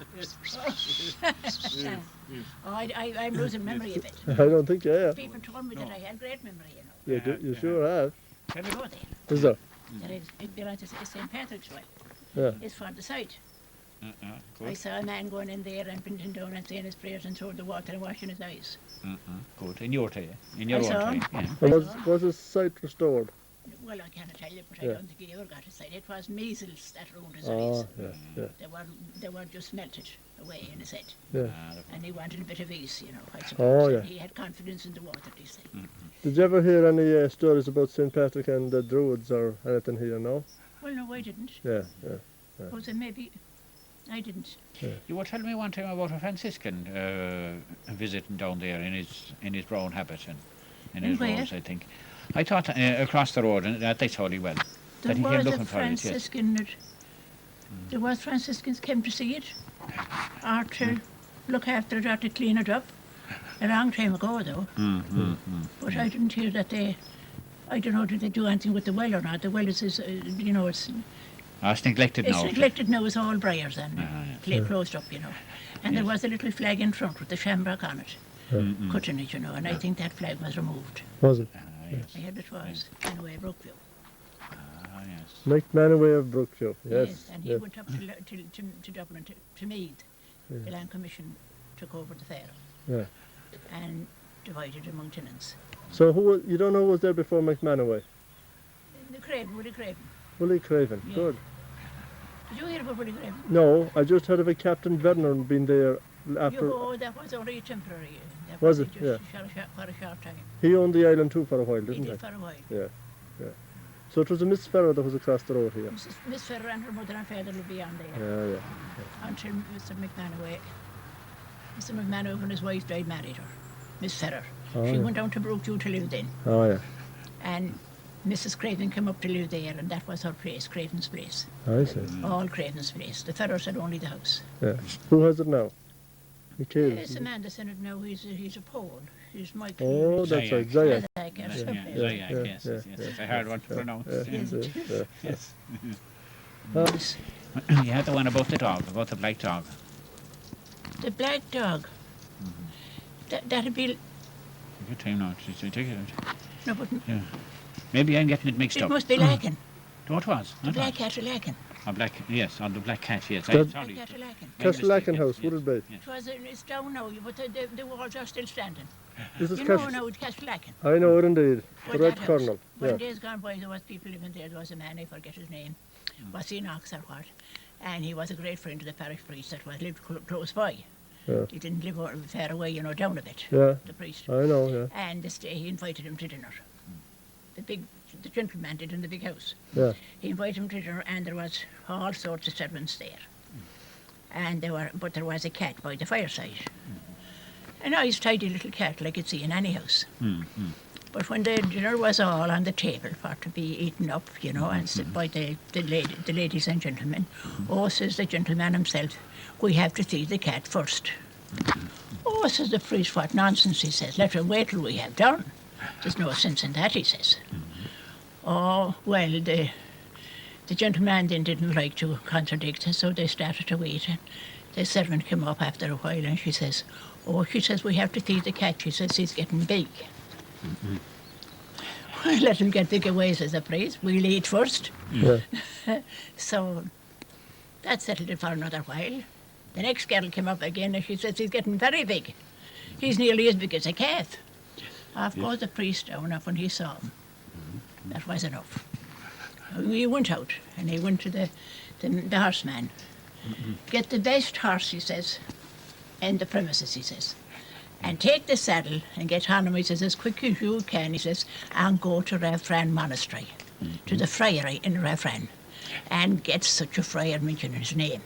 I'm losing memory of it. I don't think, yeah. People told me that I had great memory, you know. You sure have. Tell me Go what. there. Is there? That is, it belongs to St. Patrick's Way. Yeah. It's for the site. I Good. saw a man going in there and bending down and saying his prayers and throwing the water and washing his eyes. Good. In your time. In your I own saw time. him. Yeah. And was his site restored? Well, I can't tell you, but Yeah. I don't think he ever got his sight. It was measles that ruined his Oh, eyes. yeah, They were just melted away in his head. yeah. And he wanted a bit of ease, you know, I suppose. Oh, yeah. And he had confidence in the water, they say. Did you ever hear any stories about St. Patrick and the Druids or anything here, no? Well, no, I didn't. Yeah, yeah. Was it maybe? I didn't. You were telling me one time about a Franciscan visiting down there in his brown habit and in In his where? robes, I think. I thought across the road, and that they Holy Well. There That he came was a looking for it, yes. Franciscan. There was Franciscans came to see it, or to look after it, or to clean it up. A long time ago, though. But I didn't hear that they. I don't know, did they do anything with the well or not? The well is, you know, it's Neglected now. neglected now. It's all briars and yes. closed up, you know. And there was a little flag in front with the shamrock on it, cut in it, you know. And I think that flag was removed. Was it? Yes. I heard it was anyway, Brookview. Yes. Mike Manaway of Brookview, yes. And he yeah. went up to Dublin, to Meath. The Land Commission took over the fair Yeah. and divided among tenants. So you don't know who was there before Mike Manaway? Willie Craven. Willie Craven, Yeah. good. Did you hear about Willie Craven? No, I just heard of a Captain Vernon being there after. That was only temporary. That Was it? just Yeah. for a short time. He owned the island too for a while, He didn't did he? for a while. Yeah, yeah. So it was a Miss Ferrer that was across the road here. Miss Ferrer and her mother and father lived beyond there Yeah, yeah. until Mr. McManaway. Mr. McManaway, when his wife died, married her, Miss Ferrer. Oh, She yeah. went down to Brookview to live then. Oh, yeah. And Mrs. Craven came up to live there, and that was her place, Craven's place. I see. All Craven's place. The fellows had only the house. Yeah. Who has it now? Michael. It's a man that's in it now. He's a Pole. He's Michael. Oh, that's right. Zayak. Zayak, Yeah, yes. yes, it's a hard one to pronounce. Yes. Yes. You had the one about the dog, about the black dog. The black dog. That'd be. Take your time now. Take it out. No, but Yeah. Maybe I'm getting it mixed it up. must be Lakin. What was? The black cat of Lakin. A black, yes, on the black cat, yes. That- Sorry. Black cat of Lakin. Castleakin House, would it be? Yes. It's down now, but the walls are still standing. This is You know Castle. now it's Castleakin. I know it indeed. The Well, Red that house. Colonel. When Yeah. days gone by, there was people living there. There was a man, I forget his name, was he Knox or what, and he was a great friend of the parish priest that was lived close by. Yeah. He didn't live far away, down a bit. Yeah. The priest, I know, yeah. and he invited him to dinner. The gentleman did in the big house. Yeah. He invited him to dinner, and there was all sorts of servants there. And but there was a cat by the fireside. A nice, tidy little cat like you'd see in any house. But when the dinner was all on the table for to be eaten up, and sit by the ladies and gentlemen, oh, says the gentleman himself, we have to feed the cat first. Oh, says the priest, what nonsense, he says. Let her wait till we have done. There's no sense in that, he says. Oh, well, the gentleman then didn't like to contradict us, so they started to wait. And the servant came up after a while, and she says, we have to feed the cat. She says, he's getting big. Well, let him get big away, says the priest. We'll eat first. Yeah. So that settled it for another while. The next girl came up again, and she says, he's getting very big. He's nearly as big as a calf. Of course, the priest down up when he saw him. That was enough. He went out, and he went to the horseman. Get the best horse, he says, in the premises, he says. And take the saddle and get on him, he says, as quick as you can, he says, and go to Refran Monastery, to the friary in Refran, and get such a friar mentioning his name,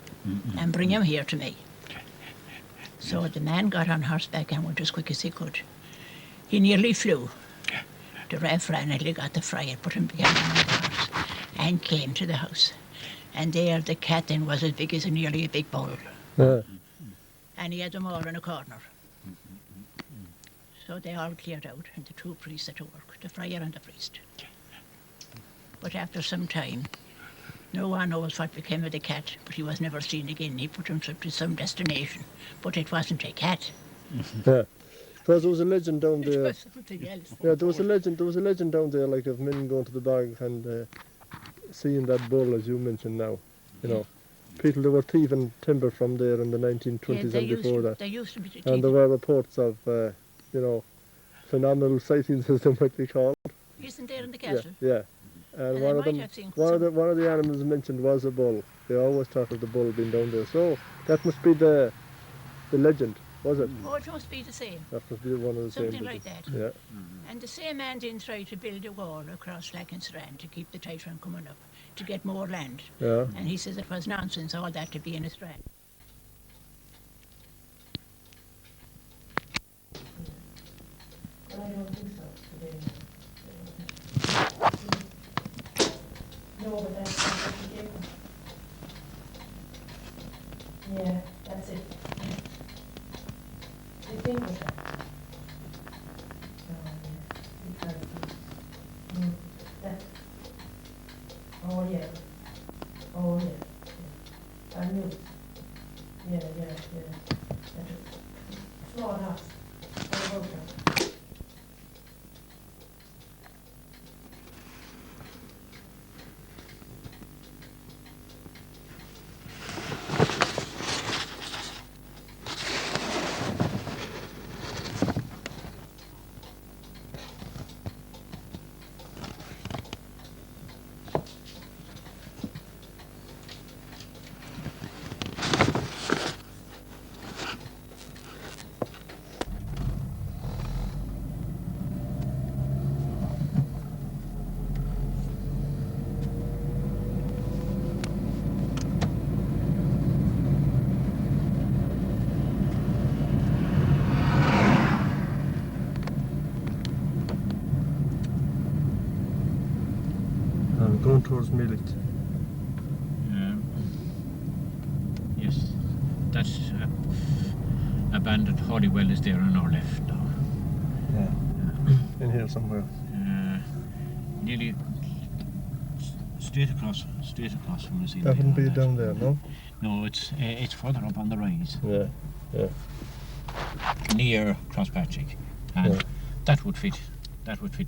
and bring him here to me. So the man got on horseback and went as quick as he could. He nearly flew to Refran, and he got the friar, put him behind the horse, and came to the house. And there the cat then was as big as nearly a big bowl. Yeah. And he had them all in a corner. So they all cleared out, and the two priests set to work, the friar and the priest. But after some time, no one knows what became of the cat, but he was never seen again. He put himself to some destination, but it wasn't a cat. Yeah. Because there was a legend down It there. was something else. Yeah, there was a legend down there, like of men going to the bog and seeing that bull, as you mentioned now. People that were thieving timber from there in the 1920s and before that. They used to be And there were reports of, phenomenal sightings, as they might be called. Isn't there in the Yeah, castle? yeah. And And one they of them, might have seen one of the animals mentioned was a bull. They always thought of the bull being down there. So that must be the legend, was it? Oh, it must be the same. That must be one of the same. Something like that. Yeah. And the same man then tried to build a wall across Lakenstrand to keep the tide from coming up, to get more land. Yeah. And he says it was nonsense, all that to be in a strand. I don't think so. No, but that's what you gave them. Yeah, that's it. The thing was that. That. Oh yeah. Oh yeah. I knew it. Yeah. That's it. Small house. going towards Meelick. Yes, that's abandoned Hollywell is there on our left now. Yeah. In here somewhere. Nearly straight across from us. That wouldn't be down there, no? No, it's further up on the rise. Yeah. Near Crosspatrick, and that would fit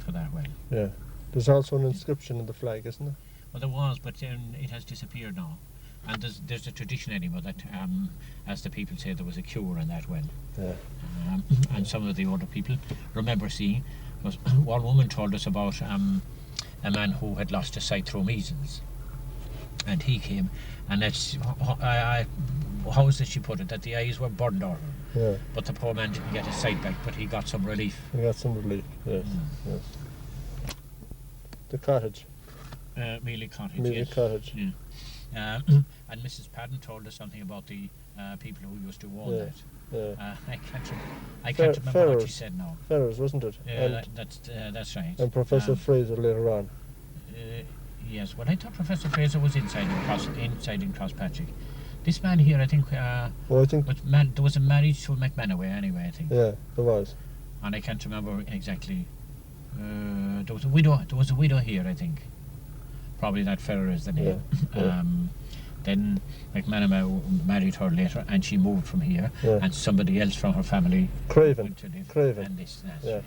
for that well. Yeah. There's also an inscription in the flag, isn't there? Well, there was, but it has disappeared now. And there's a tradition anyway that, as the people say, there was a cure in that well. Yeah. And some of the older people remember seeing, because one woman told us about a man who had lost his sight through measles. And he came, and that's, how is it she put it, that the eyes were burned out. Yeah. But the poor man didn't get his sight back, but he got some relief. We got some relief, yes. Yes. The cottage. Mealy Cottage, Mealy yes. Cottage. Yeah. And Mrs. Padden told us something about the people who used to own that. Yeah. I can't remember what she said now. Ferrers, wasn't it? Yeah, that's right. And Professor Fraser later on. Yes, well, I thought Professor Fraser was inside in Crosspatrick. This man here, I think, well, I think there was a marriage to McManaway anyway, I think. Yeah, there was. And I can't remember exactly. There was a widow here, I think. Probably that Ferrer is the name. Yeah. Then McManaway married her later, and she moved from here, and somebody else from her family went to live. Craven. And this. Yeah.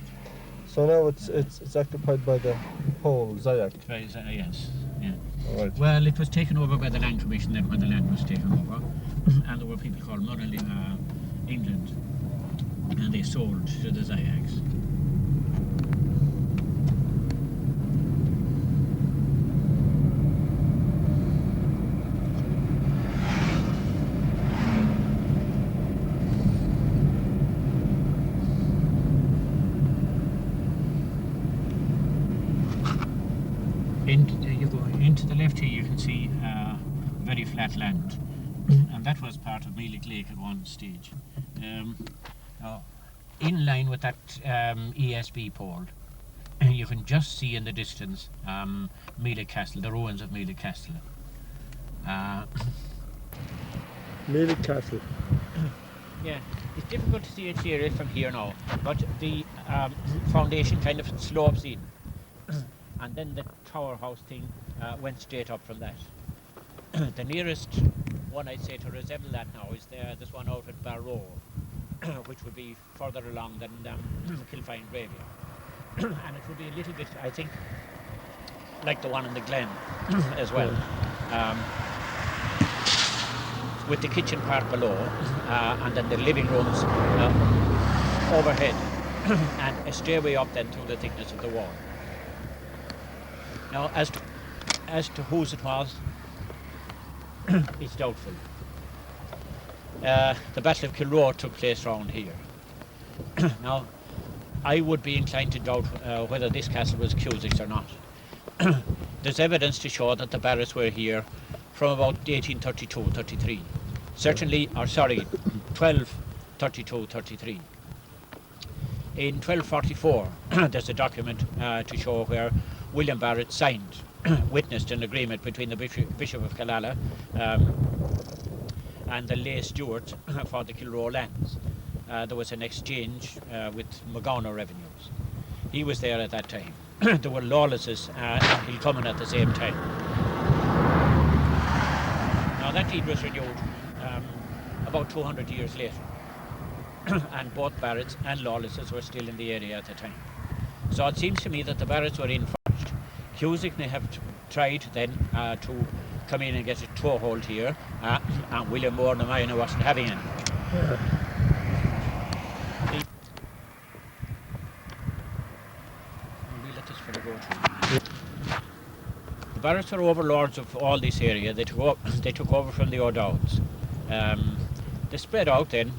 So now it's occupied by the whole Zayak. Yes. Yeah. All right. Well, it was taken over by the Land Commission then when the land was taken over, and there were people called Monaghan, England, and they sold to the Zayaks. You go into the left here, you can see very flat land, and that was part of Meelick Lake at one stage. Now, in line with that ESB pole, you can just see in the distance Meelick Castle, the ruins of Meelick Castle. Meelick Castle. Yeah, it's difficult to see it here from here now, but the foundation kind of slopes in. And then the tower house thing went straight up from that. The nearest one I'd say to resemble that now is there's one out at Barrow, which would be further along than Kilfine Graveyard. And it would be a little bit, I think, like the one in the Glen as well. With the kitchen part below, and then the living rooms overhead, and a stairway up then through the thickness of the wall. Now, as to whose it was, it's doubtful. The Battle of Kilroe took place round here. Now, I would be inclined to doubt whether this castle was Cusack's or not. There's evidence to show that the barracks were here from about 1832-33. Certainly, 1232-33. In 1244, there's a document to show where William Barrett signed, witnessed an agreement between the Bishop of Killala and the lay Stewart for the Kilroe lands. There was an exchange with Magona revenues. He was there at that time. There were Lawlesses and Kilcummin at the same time. Now that deed was renewed about 200 years later, and both Barretts and Lawlesses were still in the area at the time. So it seems to me that the Barretts were in first. Cusack may have tried then to come in and get a toehold here, and William Moore and Moyne wasn't having any. We'll let this fella go through. The Barretts were overlords of all this area. They took over from the O'Dowds. They spread out then.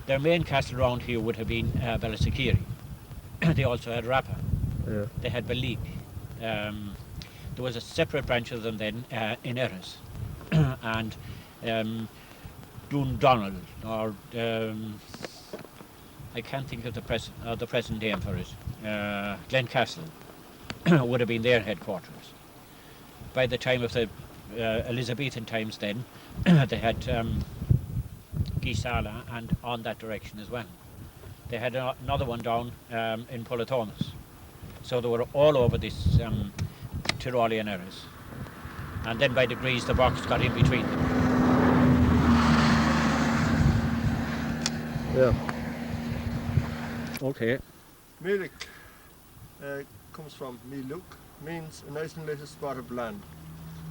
Their main castle around here would have been Ballasakiri. They also had Rappa. Yeah. They had Balik. There was a separate branch of them then in Erris. And Dundonald, or I can't think of the present name for it. Glencastle would have been their headquarters. by the time of the Elizabethan times then, they had Gisala and on that direction as well. They had another one down in Pullatomas. So they were all over this Tyrolean areas. And then by degrees the box got in between them. Yeah. Okay. Milik comes from Miluk, means an isolated spot of land.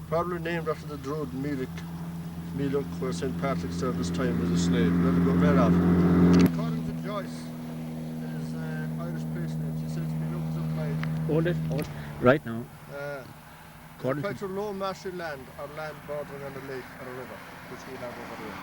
Probably named after the Druid Miluk, where St. Patrick served his time as a slave. Let it go right off. According to Joyce, his Irish place name, she says Miluk is applied. Hold it. Right now. Applied to low marshy land or land bordering on a lake or a river, which we have over here.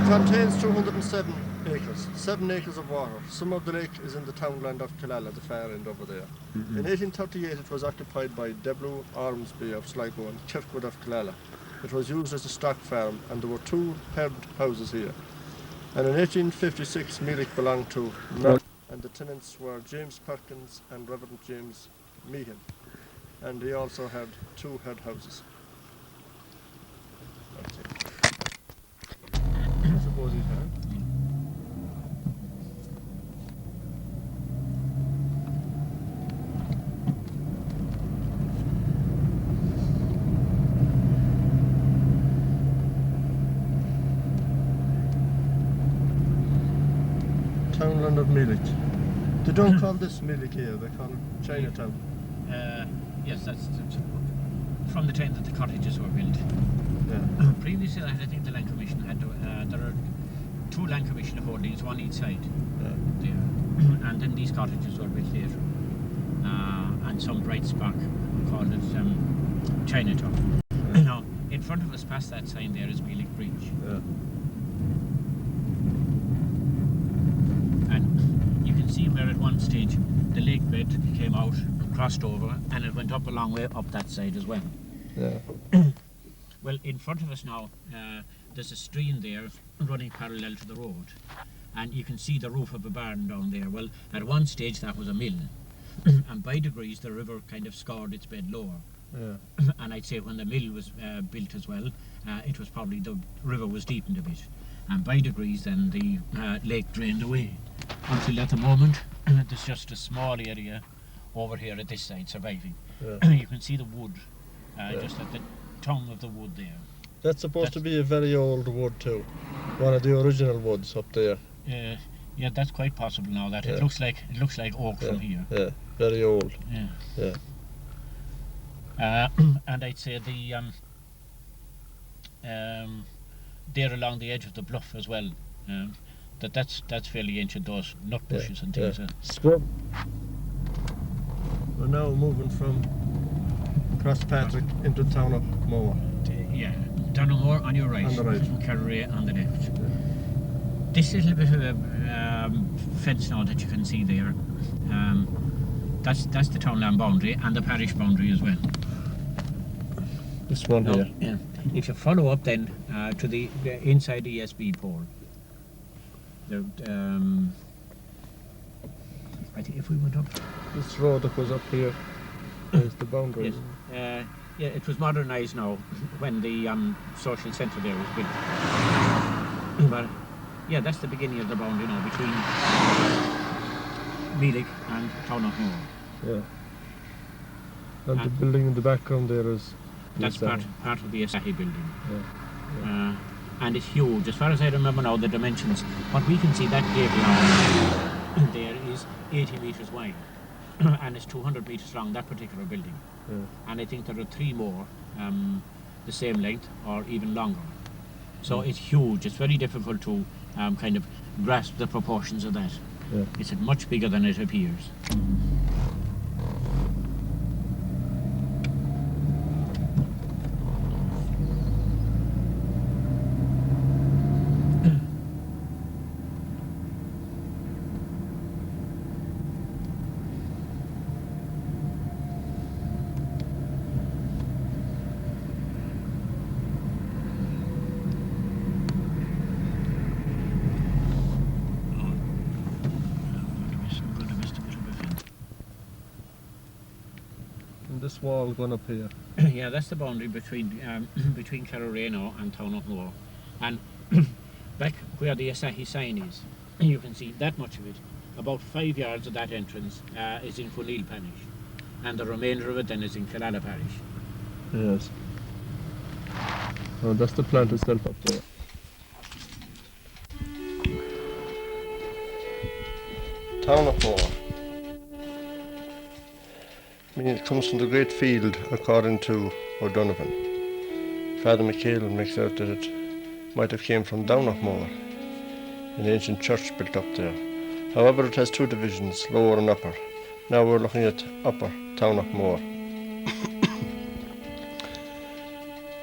Contains 207 acres, 7 acres of water. Some of the lake is in the townland of Killala, the far end over there. In 1838 it was occupied by W. Ormsby of Sligo and Kirkwood of Killala. It was used as a stock farm and there were 2 herd houses here. And in 1856 Milik belonged to and the tenants were James Perkins and Reverend James Meehan. And he also had 2 herd houses. That's it. I suppose he can. Townland of Milik. They don't call this Milik here, they call it Chinatown. Yes, that's from the time that the cottages were built. Yeah. Previously, I think the Land Commission had there are 2 Land Commission holdings, one each side there, and then these cottages were built later, and some bright spark called it Chinatown. Yeah. Now, in front of us, past that sign there is Milik Bridge, and you can see where at one stage the lake bed came out, crossed over, and it went up a long way up that side as well. Yeah. Well, in front of us now, there's a stream there running parallel to the road, and you can see the roof of a barn down there. Well, at one stage that was a mill, and by degrees the river kind of scored its bed lower. Yeah. And I'd say when the mill was built as well, it was probably the river was deepened a bit, and by degrees then the lake drained away, until at the moment there's just a small area over here at this side surviving. Yeah. You can see the wood just at the tongue of the wood there. That's supposed to be a very old wood too. One of the original woods up there. Yeah, that's quite possible now. That Yeah. it looks like oak from here. Yeah, very old. Yeah. Yeah. And I'd say the there along the edge of the bluff as well. That's fairly ancient. Those nut bushes and things. Scrub. We're now moving from Crosspatrick into town of Moa. Yeah, Dunamore on your right, On the right. Kerry on the left. This little bit of a fence now that you can see there, that's the townland boundary and the parish boundary as well. This one Now, here. yeah, if you follow up then to the inside the ESB pole, there, I think if we went up, This road that goes up here is the boundary. yes, yeah, it was modernised now when the social centre there was built. But yeah, that's the beginning of the boundary now between Milik and Tamhnach. Yeah. And the building in the background there is. That's the part of the Asahi building. Yeah. And it's huge. As far as I remember now, the dimensions, what we can see that gable now there is 80 metres wide and it's 200 metres long, that particular building. Yeah. And I think there are 3 more the same length or even longer. So it's huge. It's very difficult to kind of grasp the proportions of that. Yeah. It's much bigger than it appears. this wall going up here? Yeah, that's the boundary between between Carrareno and Tamhnach. And back where the Asahi sign is, you can see that much of it. About 5 yards of that entrance is in Funil parish, and the remainder of it then is in Killala parish. Yes. Oh, that's the plant itself up there. Tamhnach. I mean, it comes from the great field, according to O'Donovan. Father McHale makes out that it might have came from Downachmore, an ancient church built up there. However, it has two divisions, lower and upper. Now we're looking at upper Tamhnach.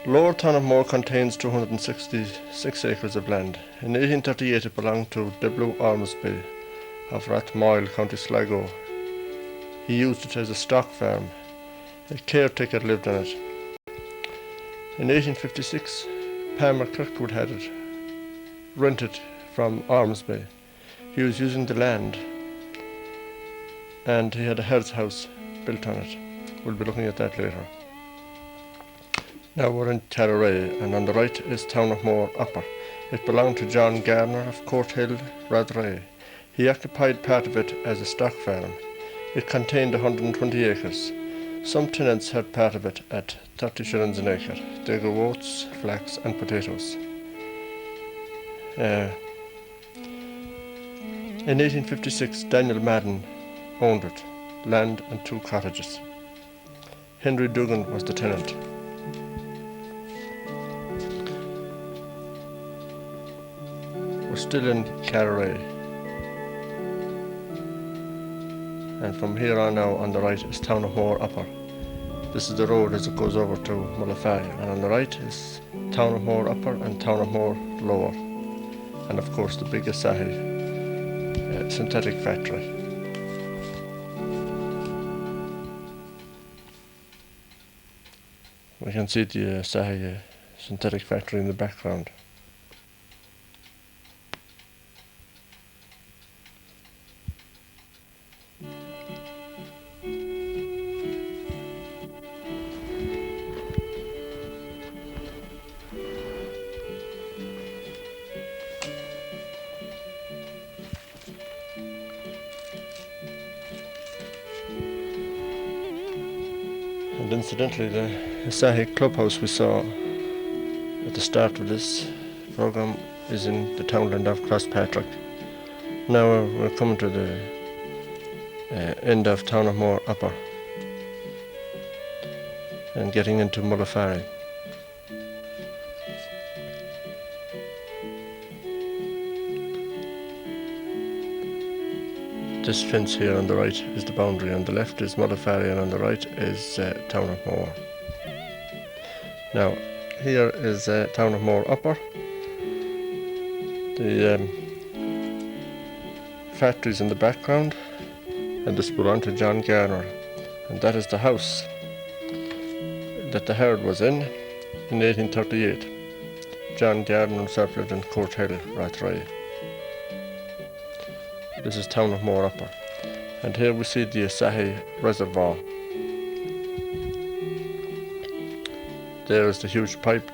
Lower Tamhnach contains 266 acres of land. In 1838 it belonged to W. Ormsby of Rathmoyle, County Sligo. He used it as a stock farm. A caretaker lived on it. In 1856, Palmer Kirkwood had it rented from Ormsby. He was using the land and he had a herd's house built on it. We'll be looking at that later. Now we're in Carraray, and on the right is Tamhnach Upper. It belonged to John Garner of Court Hill, Rathray. He occupied part of it as a stock farm. It contained 120 acres. Some tenants had part of it at 30 shillings an acre. They grew oats, flax and potatoes. In 1856, Daniel Madden owned it, land and 2 cottages. Henry Dugan was the tenant. We're still in Carraray. And from here on now, on the right is Tamhnach Upper. This is the road as it goes over to Mullaferry, and on the right is Tamhnach Upper and Tamhnach Lower, and of course the big Asahi synthetic factory. We can see the Asahi synthetic factory in the background. And incidentally, the Asahi clubhouse we saw at the start of this program is in the townland of Crosspatrick. Now we're coming to the end of Tamhnach Upper and getting into Mullaferry. This fence here on the right is the boundary. On the left is Mullaferry and on the right is Tamhnach. Now here is Tamhnach Upper. The factories in the background, and this belonged to John Garner, and that is the house that the herd was in 1838. John Garner himself lived in Court Hill, Rathray. This is Tamhnach Upper, and here we see the Asahi Reservoir. There is the huge pipe